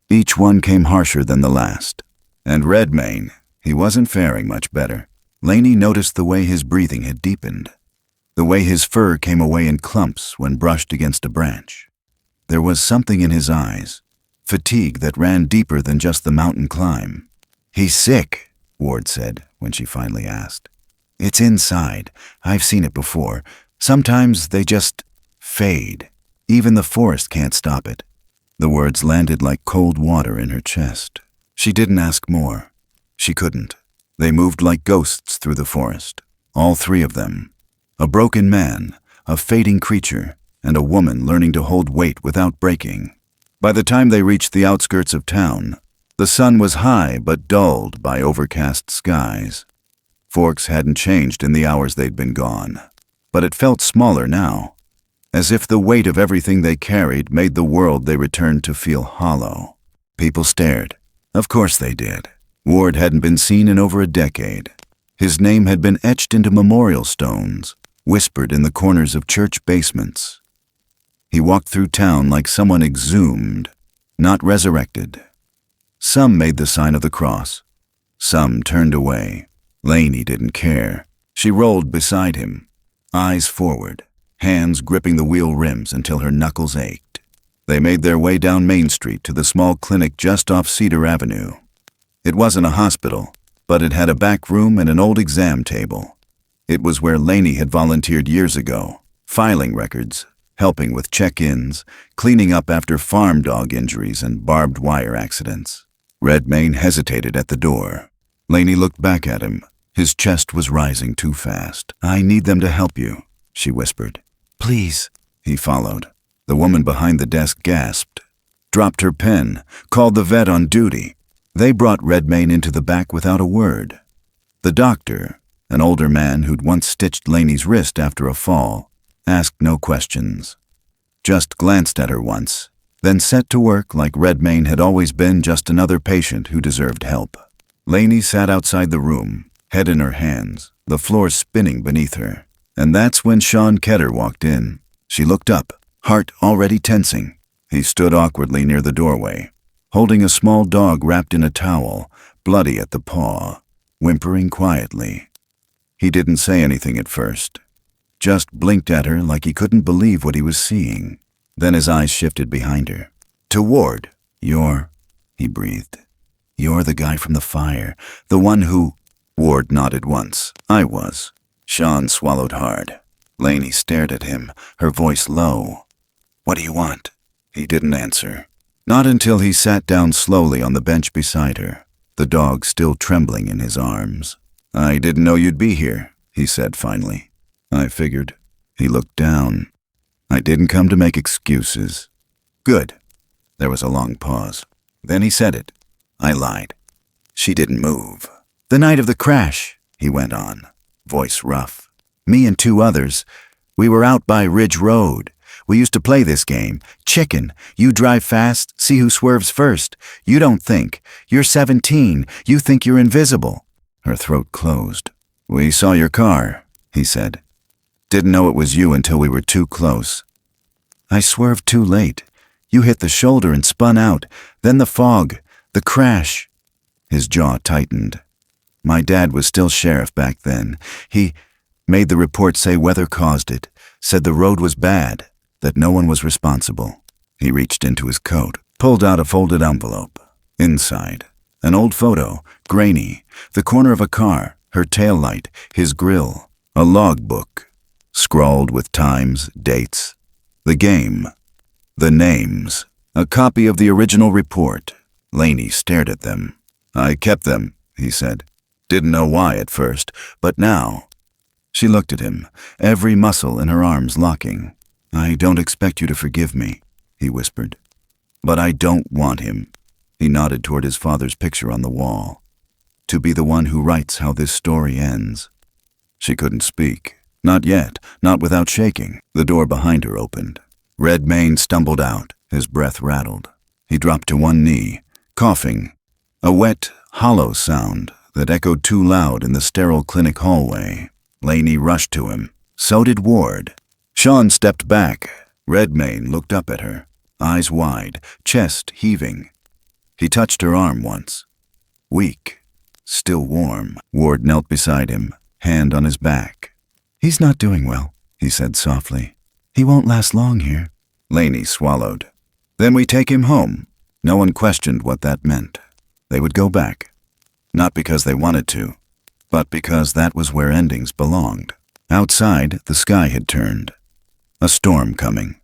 Each one came harsher than the last. And Redmane, he wasn't faring much better. Laney noticed the way his breathing had deepened, the way his fur came away in clumps when brushed against a branch. There was something in his eyes, fatigue that ran deeper than just the mountain climb. "He's sick," Ward said when she finally asked. "It's inside. I've seen it before. Sometimes they just fade. Even the forest can't stop it." The words landed like cold water in her chest. She didn't ask more. She couldn't. They moved like ghosts through the forest, all three of them. A broken man, a fading creature, and a woman learning to hold weight without breaking. By the time they reached the outskirts of town, the sun was high but dulled by overcast skies. Forks hadn't changed in the hours they'd been gone, but it felt smaller now, as if the weight of everything they carried made the world they returned to feel hollow. People stared. Of course they did. Ward hadn't been seen in over a decade. His name had been etched into memorial stones, whispered in the corners of church basements. He walked through town like someone exhumed, not resurrected. Some made the sign of the cross. Some turned away. Laney didn't care. She rolled beside him, eyes forward, hands gripping the wheel rims until her knuckles ached. They made their way down Main Street to the small clinic just off Cedar Avenue. It wasn't a hospital, but it had a back room and an old exam table. It was where Laney had volunteered years ago, filing records, helping with check-ins, cleaning up after farm dog injuries and barbed wire accidents. Redmane hesitated at the door. Laney looked back at him. His chest was rising too fast. "I need them to help you," she whispered. "Please." He followed. The woman behind the desk gasped, dropped her pen, called the vet on duty. They brought Redmane into the back without a word. The doctor, an older man who'd once stitched Laney's wrist after a fall, asked no questions. Just glanced at her once, then set to work like Redmane had always been just another patient who deserved help. Laney sat outside the room, head in her hands, the floor spinning beneath her. And that's when Sean Ketter walked in. She looked up, heart already tensing. He stood awkwardly near the doorway, holding a small dog wrapped in a towel, bloody at the paw, whimpering quietly. He didn't say anything at first, just blinked at her like he couldn't believe what he was seeing. Then his eyes shifted behind her. To Ward. "You're," he breathed. "You're the guy from the fire, the one who—" Ward nodded once. "I was." Sean swallowed hard. Laney stared at him, her voice low. "What do you want?" He didn't answer. Not until he sat down slowly on the bench beside her, the dog still trembling in his arms. "I didn't know you'd be here," he said finally. "I figured." He looked down. "I didn't come to make excuses." "Good." There was a long pause. Then he said it. "I lied." She didn't move. "The night of the crash," he went on, voice rough. "Me and two others, we were out by Ridge Road. We used to play this game. Chicken. You drive fast, see who swerves first. You don't think. You're 17. You think you're invisible." Her throat closed. "We saw your car," he said. "Didn't know it was you until we were too close." "I swerved too late. You hit the shoulder and spun out. Then the fog. The crash." His jaw tightened. "My dad was still sheriff back then. He made the report say weather caused it, said the road was bad, that no one was responsible." He reached into his coat, pulled out a folded envelope. Inside, an old photo, grainy, the corner of a car, her taillight, his grill, a logbook, scrawled with times, dates, the game, the names, a copy of the original report. Laney stared at them. "I kept them," he said. "Didn't know why at first, but now." She looked at him, every muscle in her arms locking. "I don't expect you to forgive me," he whispered. "But I don't want him." He nodded toward his father's picture on the wall. "To be the one who writes how this story ends." She couldn't speak. Not yet, not without shaking. The door behind her opened. Redmane stumbled out, his breath rattled. He dropped to one knee, coughing, a wet, hollow sound that echoed too loud in the sterile clinic hallway. Laney rushed to him. So did Ward. Sean stepped back. Redmane looked up at her. eyes wide, chest heaving. He touched her arm once. Weak, still warm. Ward knelt beside him, hand on his back. "He's not doing well," he said softly. "He won't last long here." Laney swallowed. "Then we take him home." No one questioned what that meant. They would go back. Not because they wanted to, but because that was where endings belonged. Outside, the sky had turned. A storm coming.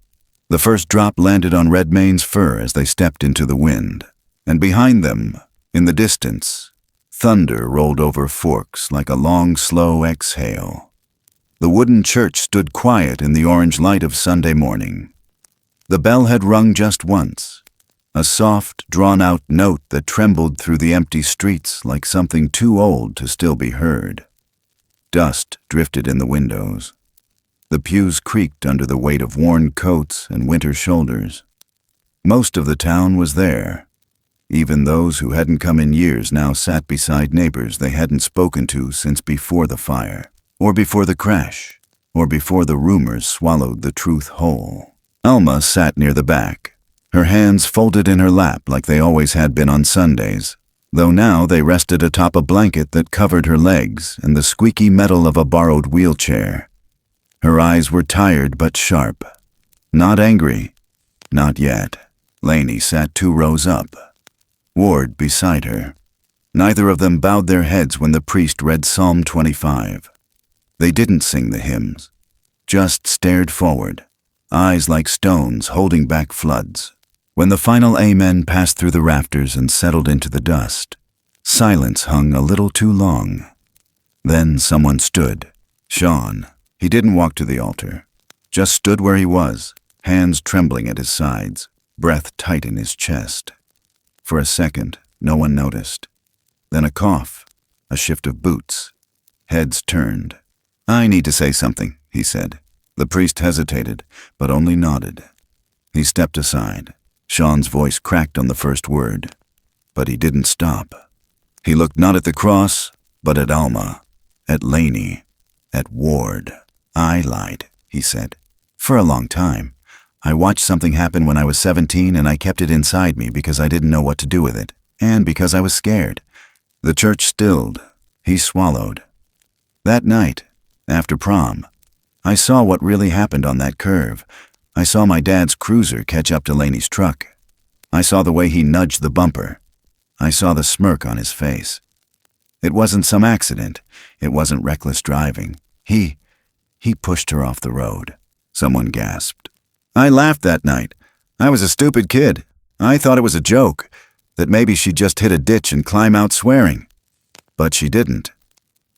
The first drop landed on Redmane's fur as they stepped into the wind. And behind them, in the distance, thunder rolled over Forks like a long, slow exhale. The wooden church stood quiet in the orange light of Sunday morning. The bell had rung just once, a soft, drawn-out note that trembled through the empty streets like something too old to still be heard. Dust drifted in the windows. The pews creaked under the weight of worn coats and winter shoulders. Most of the town was there. Even those who hadn't come in years now sat beside neighbors they hadn't spoken to since before the fire, or before the crash, or before the rumors swallowed the truth whole. Alma sat near the back, her hands folded in her lap like they always had been on Sundays, though now they rested atop a blanket that covered her legs and the squeaky metal of a borrowed wheelchair. Her eyes were tired but sharp. Not angry. Not yet. Laney sat 2 rows up. Ward beside her. Neither of them bowed their heads when the priest read Psalm 25. They didn't sing the hymns, just stared forward, eyes like stones holding back floods. When the final amen passed through the rafters and settled into the dust, silence hung a little too long. Then someone stood. Sean. He didn't walk to the altar, just stood where he was, hands trembling at his sides, breath tight in his chest. For a second, no one noticed. Then a cough, a shift of boots. Heads turned. "I need to say something," he said. The priest hesitated, but only nodded. He stepped aside. Sean's voice cracked on the first word, but he didn't stop. He looked not at the cross, but at Alma, at Laney, at Ward. "I lied," he said. "For a long time. I watched something happen when I was 17 and I kept it inside me because I didn't know what to do with it, and because I was scared." The church stilled. He swallowed. "That night, after prom, I saw what really happened on that curve. I saw my dad's cruiser catch up to Laney's truck. I saw the way he nudged the bumper. I saw the smirk on his face. It wasn't some accident. It wasn't reckless driving. He pushed her off the road." Someone gasped. "I laughed that night. I was a stupid kid. I thought it was a joke, that maybe she'd just hit a ditch and climb out swearing. But she didn't."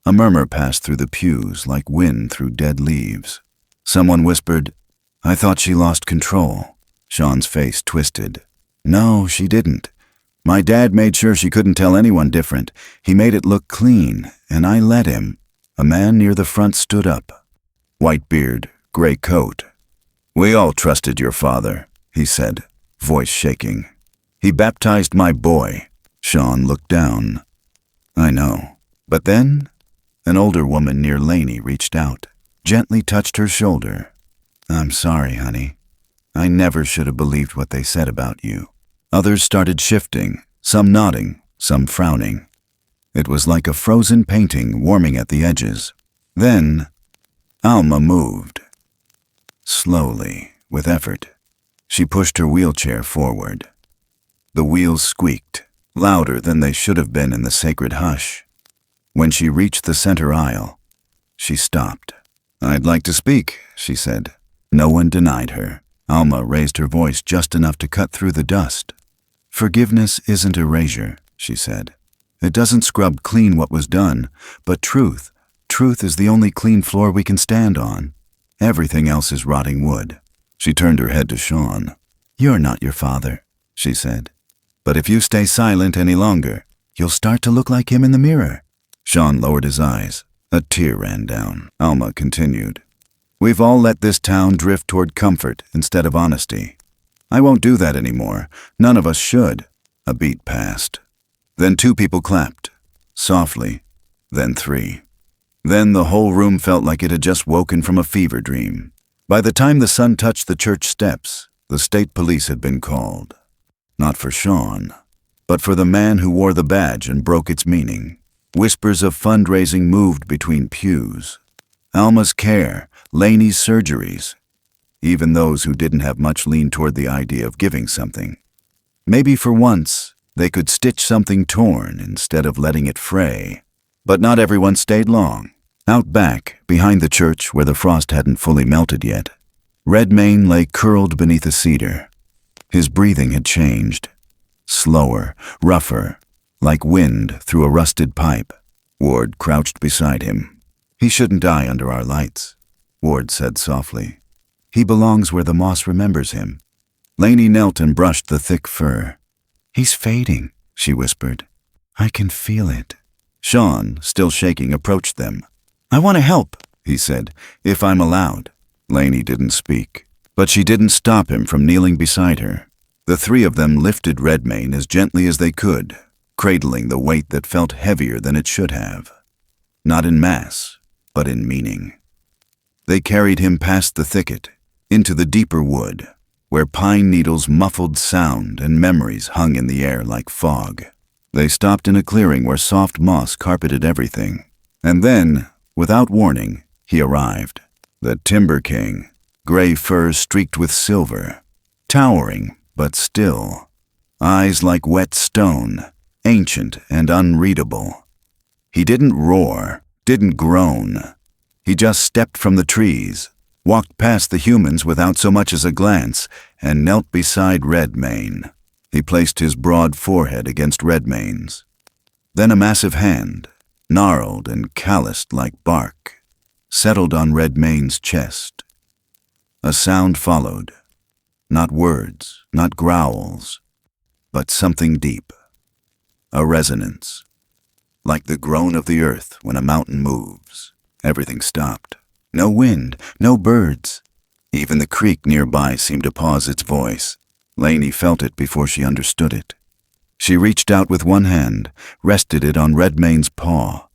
A murmur passed through the pews like wind through dead leaves. Someone whispered, "I thought she lost control." Sean's face twisted. "No, she didn't. My dad made sure she couldn't tell anyone different. He made it look clean, and I let him." A man near the front stood up. White beard, gray coat. "We all trusted your father," he said, voice shaking. "He baptized my boy." Sean looked down. "I know. But then?" An older woman near Laney reached out, gently touched her shoulder. "I'm sorry, honey. I never should have believed what they said about you." Others started shifting, some nodding, some frowning. It was like a frozen painting warming at the edges. Then, Alma moved. Slowly, with effort, she pushed her wheelchair forward. The wheels squeaked, louder than they should have been in the sacred hush. When she reached the center aisle, she stopped. "I'd like to speak," she said. No one denied her. Alma raised her voice just enough to cut through the dust. "Forgiveness isn't erasure," she said. "It doesn't scrub clean what was done, but truth is the only clean floor we can stand on. Everything else is rotting wood." She turned her head to Sean. "You're not your father," she said. "But if you stay silent any longer, you'll start to look like him in the mirror." Sean lowered his eyes. A tear ran down. Alma continued. "We've all let this town drift toward comfort instead of honesty. I won't do that anymore. None of us should." A beat passed. Then 2 people clapped. Softly. Then 3. Then the whole room felt like it had just woken from a fever dream. By the time the sun touched the church steps, The state police had been called. Not for Sean, but for the man who wore the badge and broke its meaning. Whispers of fundraising moved between pews. Alma's care, Laney's surgeries. Even those who didn't have much leaned toward the idea of giving something. Maybe for once, they could stitch something torn instead of letting it fray. But not everyone stayed long. Out back, behind the church where the frost hadn't fully melted yet, Redmane lay curled beneath a cedar. His breathing had changed. Slower, rougher, like wind through a rusted pipe. Ward crouched beside him. "He shouldn't die under our lights," Ward said softly. "He belongs where the moss remembers him." Laney knelt and brushed the thick fur. "He's fading," she whispered. "I can feel it." Sean, still shaking, approached them. "I want to help," he said, "if I'm allowed." Laney didn't speak, but she didn't stop him from kneeling beside her. The three of them lifted Redmane as gently as they could, cradling the weight that felt heavier than it should have. Not in mass, but in meaning. They carried him past the thicket, into the deeper wood, where pine needles muffled sound and memories hung in the air like fog. They stopped in a clearing where soft moss carpeted everything. And then, without warning, he arrived. The Timber King, gray fur streaked with silver, towering but still, eyes like wet stone, ancient and unreadable. He didn't roar, didn't groan. He just stepped from the trees, walked past the humans without so much as a glance, and knelt beside Redmane. He placed his broad forehead against Redmane's. Then a massive hand, gnarled and calloused like bark, settled on Redmane's chest. A sound followed. Not words, not growls, but something deep. A resonance. Like the groan of the earth when a mountain moves. Everything stopped. No wind, no birds. Even the creek nearby seemed to pause its voice. Laney felt it before she understood it. She reached out with one hand, rested it on Redmane's paw.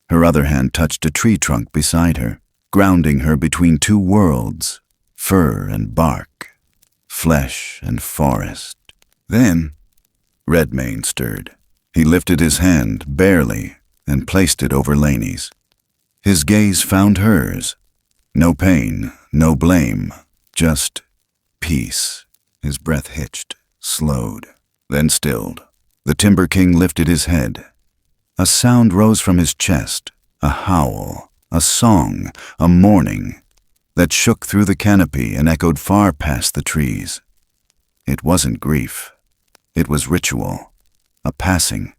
Her other hand touched a tree trunk beside her, grounding her between two worlds, fur and bark, flesh and forest. Then, Redmane stirred. He lifted his hand, barely, and placed it over Laney's. His gaze found hers. No pain, no blame, just peace. His breath hitched, slowed, then stilled. The Timber King lifted his head. A sound rose from his chest, a howl, a song, a mourning, that shook through the canopy and echoed far past the trees. It wasn't grief. It was ritual, a passing,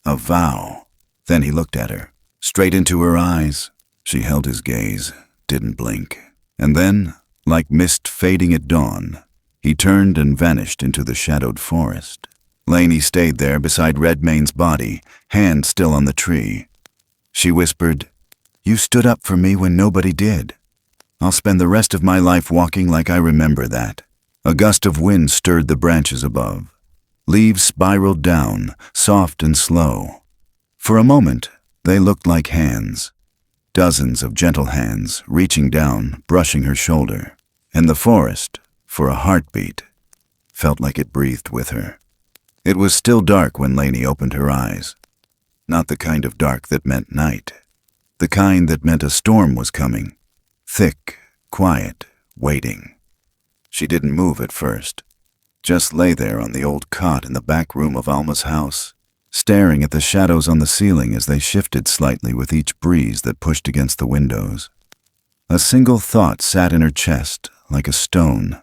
a vow. Then he looked at her, straight into her eyes. She held his gaze, didn't blink. And then, like mist fading at dawn, he turned and vanished into the shadowed forest. Laney stayed there beside Redmane's body, hand still on the tree. She whispered, "You stood up for me when nobody did. I'll spend the rest of my life walking like I remember that." A gust of wind stirred the branches above. Leaves spiraled down, soft and slow. For a moment, they looked like hands. Dozens of gentle hands, reaching down, brushing her shoulder. And the forest, for a heartbeat, felt like it breathed with her. It was still dark when Laney opened her eyes. Not the kind of dark that meant night. The kind that meant a storm was coming. Thick, quiet, waiting. She didn't move at first. Just lay there on the old cot in the back room of Alma's house, staring at the shadows on the ceiling as they shifted slightly with each breeze that pushed against the windows. A single thought sat in her chest like a stone.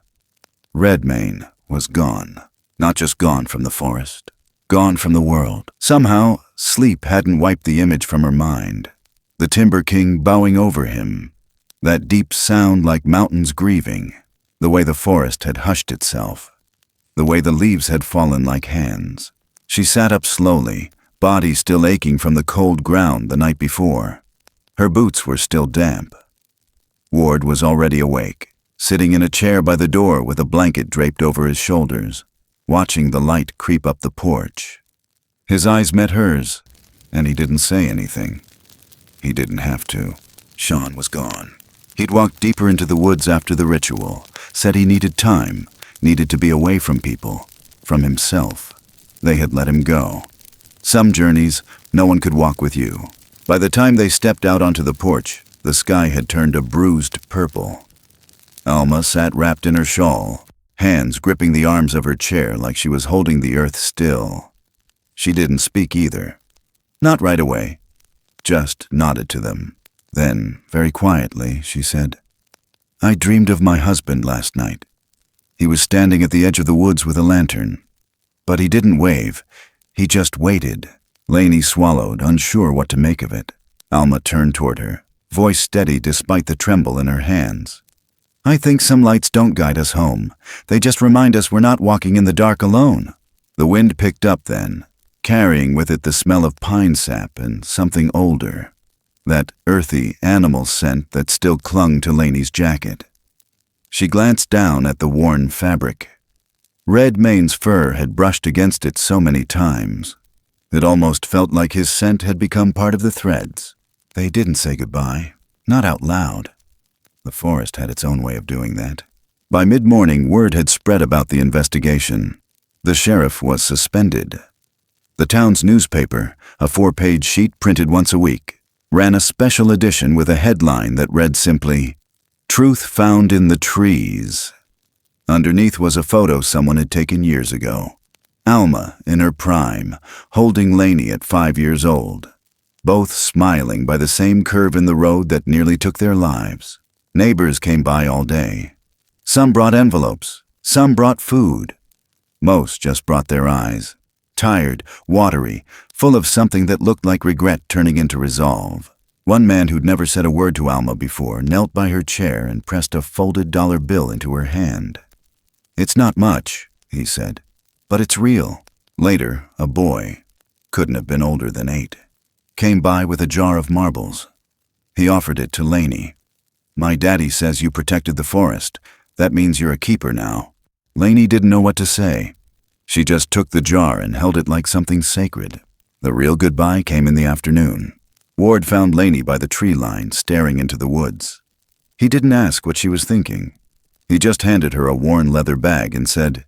Redmane was gone. Not just gone from the forest, gone from the world. Somehow, sleep hadn't wiped the image from her mind. The Timber King bowing over him. That deep sound like mountains grieving. The way the forest had hushed itself. The way the leaves had fallen like hands. She sat up slowly, body still aching from the cold ground the night before. Her boots were still damp. Ward was already awake, sitting in a chair by the door with a blanket draped over his shoulders, watching the light creep up the porch. His eyes met hers, and he didn't say anything. He didn't have to. Sean was gone. He'd walked deeper into the woods after the ritual, said he needed time, needed to be away from people, from himself. They had let him go. Some journeys, no one could walk with you. By the time they stepped out onto the porch, the sky had turned a bruised purple. Alma sat wrapped in her shawl, hands gripping the arms of her chair like she was holding the earth still. She didn't speak either. Not right away. Just nodded to them. Then, very quietly, she said, "I dreamed of my husband last night. He was standing at the edge of the woods with a lantern. But he didn't wave. He just waited." Laney swallowed, unsure what to make of it. Alma turned toward her, voice steady despite the tremble in her hands. "I think some lights don't guide us home. They just remind us we're not walking in the dark alone." The wind picked up then, carrying with it the smell of pine sap and something older, that earthy animal scent that still clung to Laney's jacket. She glanced down at the worn fabric. Redmane's fur had brushed against it so many times. It almost felt like his scent had become part of the threads. They didn't say goodbye, not out loud. The forest had its own way of doing that. By mid-morning, word had spread about the investigation. The sheriff was suspended. The town's newspaper, a 4-page sheet printed once a week, ran a special edition with a headline that read simply, "Truth Found in the Trees." Underneath was a photo someone had taken years ago. Alma, in her prime, holding Laney at 5 years old, both smiling by the same curve in the road that nearly took their lives. Neighbors came by all day. Some brought envelopes, some brought food. Most just brought their eyes, tired, watery, full of something that looked like regret turning into resolve. One man who'd never said a word to Alma before knelt by her chair and pressed a folded dollar bill into her hand. "It's not much," he said, "but it's real." Later, a boy, couldn't have been older than 8, came by with a jar of marbles. He offered it to Laney. "My daddy says you protected the forest. That means you're a keeper now." Laney didn't know what to say. She just took the jar and held it like something sacred. The real goodbye came in the afternoon. Ward found Laney by the tree line, staring into the woods. He didn't ask what she was thinking. He just handed her a worn leather bag and said,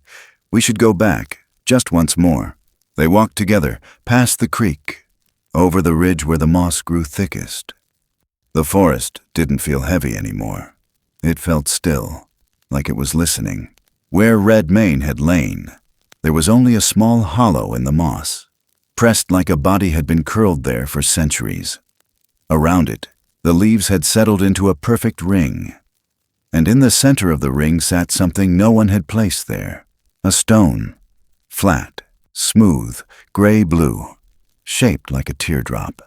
"We should go back, just once more." They walked together, past the creek, over the ridge where the moss grew thickest. The forest didn't feel heavy anymore. It felt still, like it was listening. Where Redmane had lain, there was only a small hollow in the moss, pressed like a body had been curled there for centuries. Around it, the leaves had settled into a perfect ring. And in the center of the ring sat something no one had placed there. A stone, flat, smooth, gray-blue, shaped like a teardrop.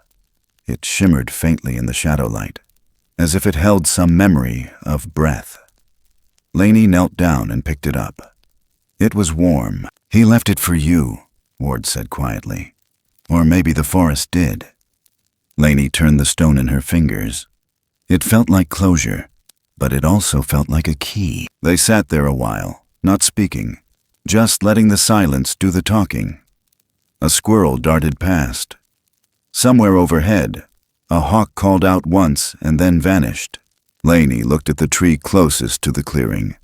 It shimmered faintly in the shadow light, as if it held some memory of breath. Laney knelt down and picked it up. It was warm. "He left it for you," Ward said quietly. "Or maybe the forest did." Laney turned the stone in her fingers. It felt like closure, but it also felt like a key. They sat there a while, not speaking, just letting the silence do the talking. A squirrel darted past. Somewhere overhead, a hawk called out once and then vanished. Laney looked at the tree closest to the clearing,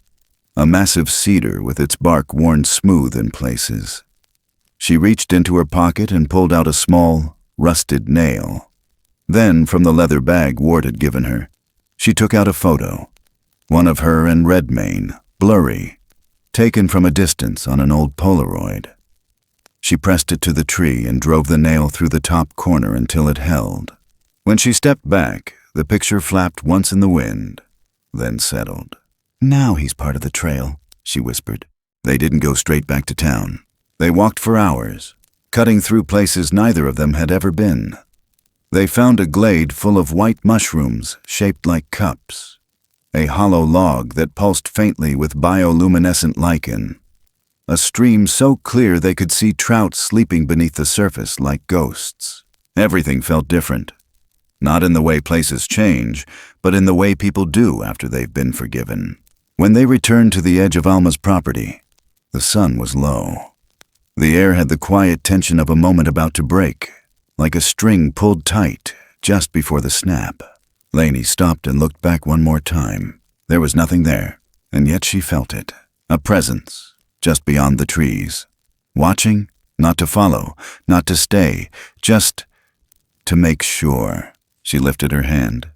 a massive cedar with its bark worn smooth in places. She reached into her pocket and pulled out a small, rusted nail. Then, from the leather bag Ward had given her, she took out a photo, one of her and Redmane, blurry, taken from a distance on an old Polaroid. She pressed it to the tree and drove the nail through the top corner until it held. When she stepped back, the picture flapped once in the wind, then settled. "Now he's part of the trail," she whispered. They didn't go straight back to town. They walked for hours, cutting through places neither of them had ever been. They found a glade full of white mushrooms shaped like cups, a hollow log that pulsed faintly with bioluminescent lichen, a stream so clear they could see trout sleeping beneath the surface like ghosts. Everything felt different. Not in the way places change, but in the way people do after they've been forgiven. When they returned to the edge of Alma's property, the sun was low. The air had the quiet tension of a moment about to break, like a string pulled tight just before the snap. Laney stopped and looked back one more time. There was nothing there, and yet she felt it. A presence, just beyond the trees. Watching, not to follow, not to stay, just to make sure. She lifted her hand.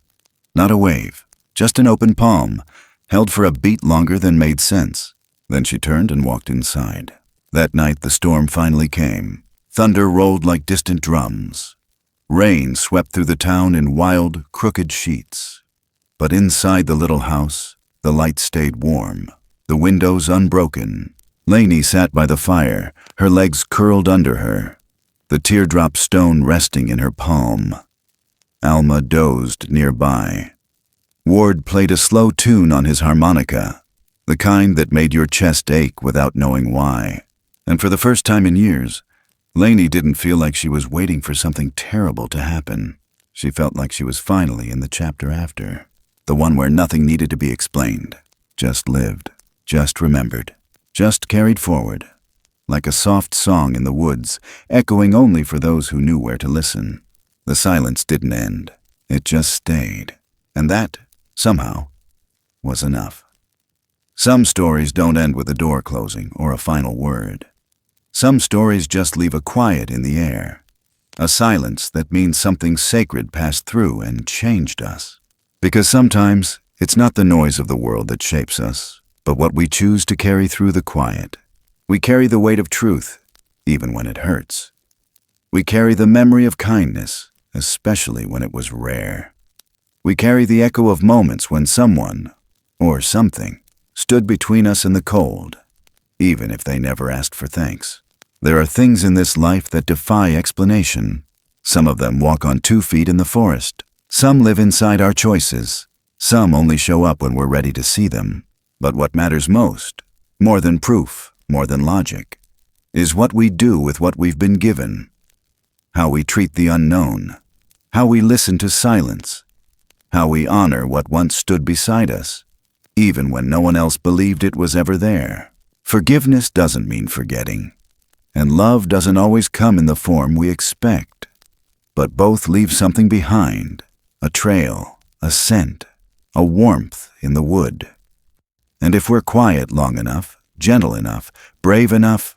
Not a wave, just an open palm, held for a beat longer than made sense. Then she turned and walked inside. That night the storm finally came. Thunder rolled like distant drums. Rain swept through the town in wild, crooked sheets. But inside the little house, the light stayed warm, the windows unbroken. Laney sat by the fire, her legs curled under her, the teardrop stone resting in her palm. Alma dozed nearby. Ward played a slow tune on his harmonica, the kind that made your chest ache without knowing why. And for the first time in years, Laney didn't feel like she was waiting for something terrible to happen. She felt like she was finally in the chapter after, the one where nothing needed to be explained, just lived, just remembered, just carried forward, like a soft song in the woods, echoing only for those who knew where to listen. The silence didn't end, it just stayed, and that, somehow, was enough. Some stories don't end with a door closing or a final word. Some stories just leave a quiet in the air, a silence that means something sacred passed through and changed us. Because sometimes it's not the noise of the world that shapes us, but what we choose to carry through the quiet. We carry the weight of truth, even when it hurts. We carry the memory of kindness, especially when it was rare. We carry the echo of moments when someone, or something, stood between us and the cold, even if they never asked for thanks. There are things in this life that defy explanation. Some of them walk on 2 feet in the forest. Some live inside our choices. Some only show up when we're ready to see them. But what matters most, more than proof, more than logic, is what we do with what we've been given. How we treat the unknown. How we listen to silence. How we honor what once stood beside us, even when no one else believed it was ever there. Forgiveness doesn't mean forgetting, and love doesn't always come in the form we expect. But both leave something behind, a trail, a scent, a warmth in the wood. And if we're quiet long enough, gentle enough, brave enough,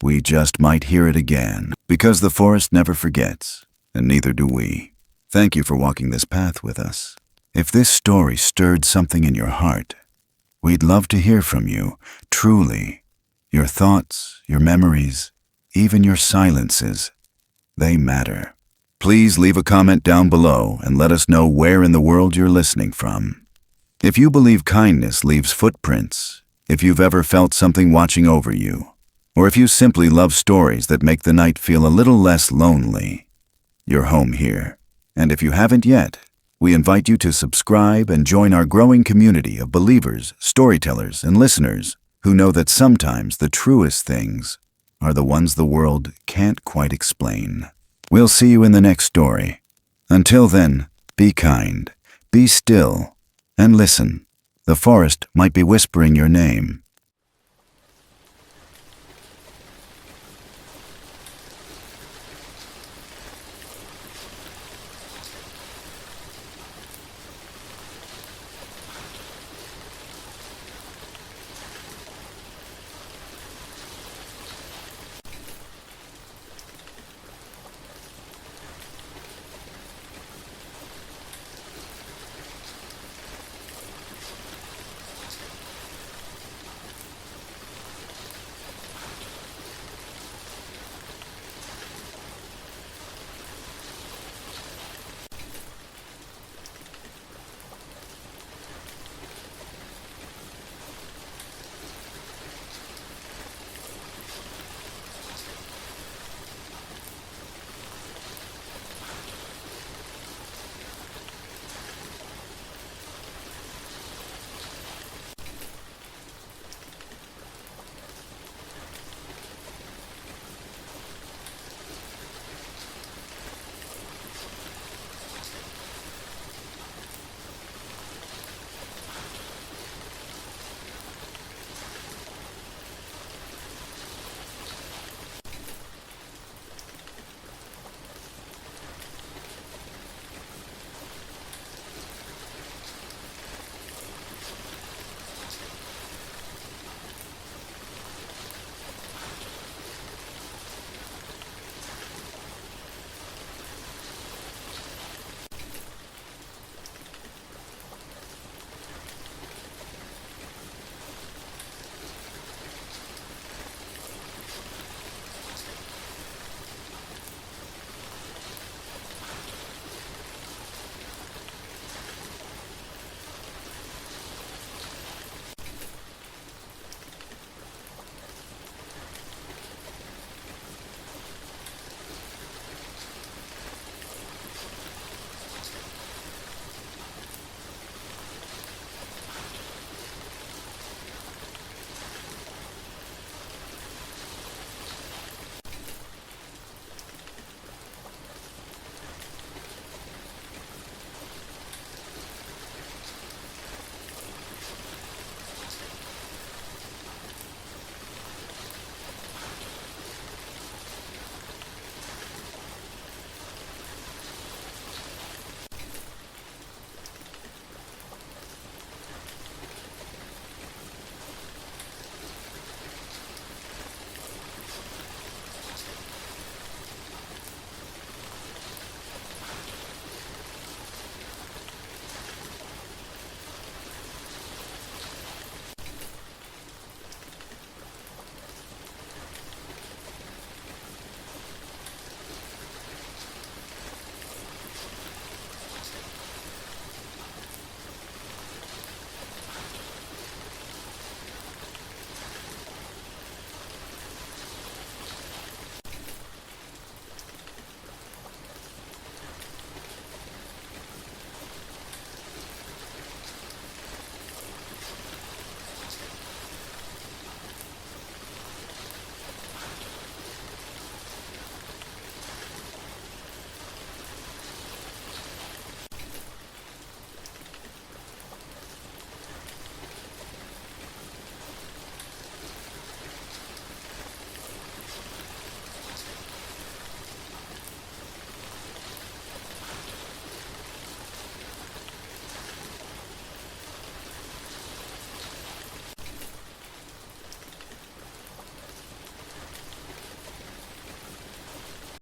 we just might hear it again, because the forest never forgets, and neither do we. Thank you for walking this path with us. If this story stirred something in your heart, we'd love to hear from you, truly. Your thoughts, your memories, even your silences, they matter. Please leave a comment down below and let us know where in the world you're listening from. If you believe kindness leaves footprints, if you've ever felt something watching over you, or if you simply love stories that make the night feel a little less lonely, you're home here. And if you haven't yet, we invite you to subscribe and join our growing community of believers, storytellers, and listeners who know that sometimes the truest things are the ones the world can't quite explain. We'll see you in the next story. Until then, be kind, be still, and listen. The forest might be whispering your name,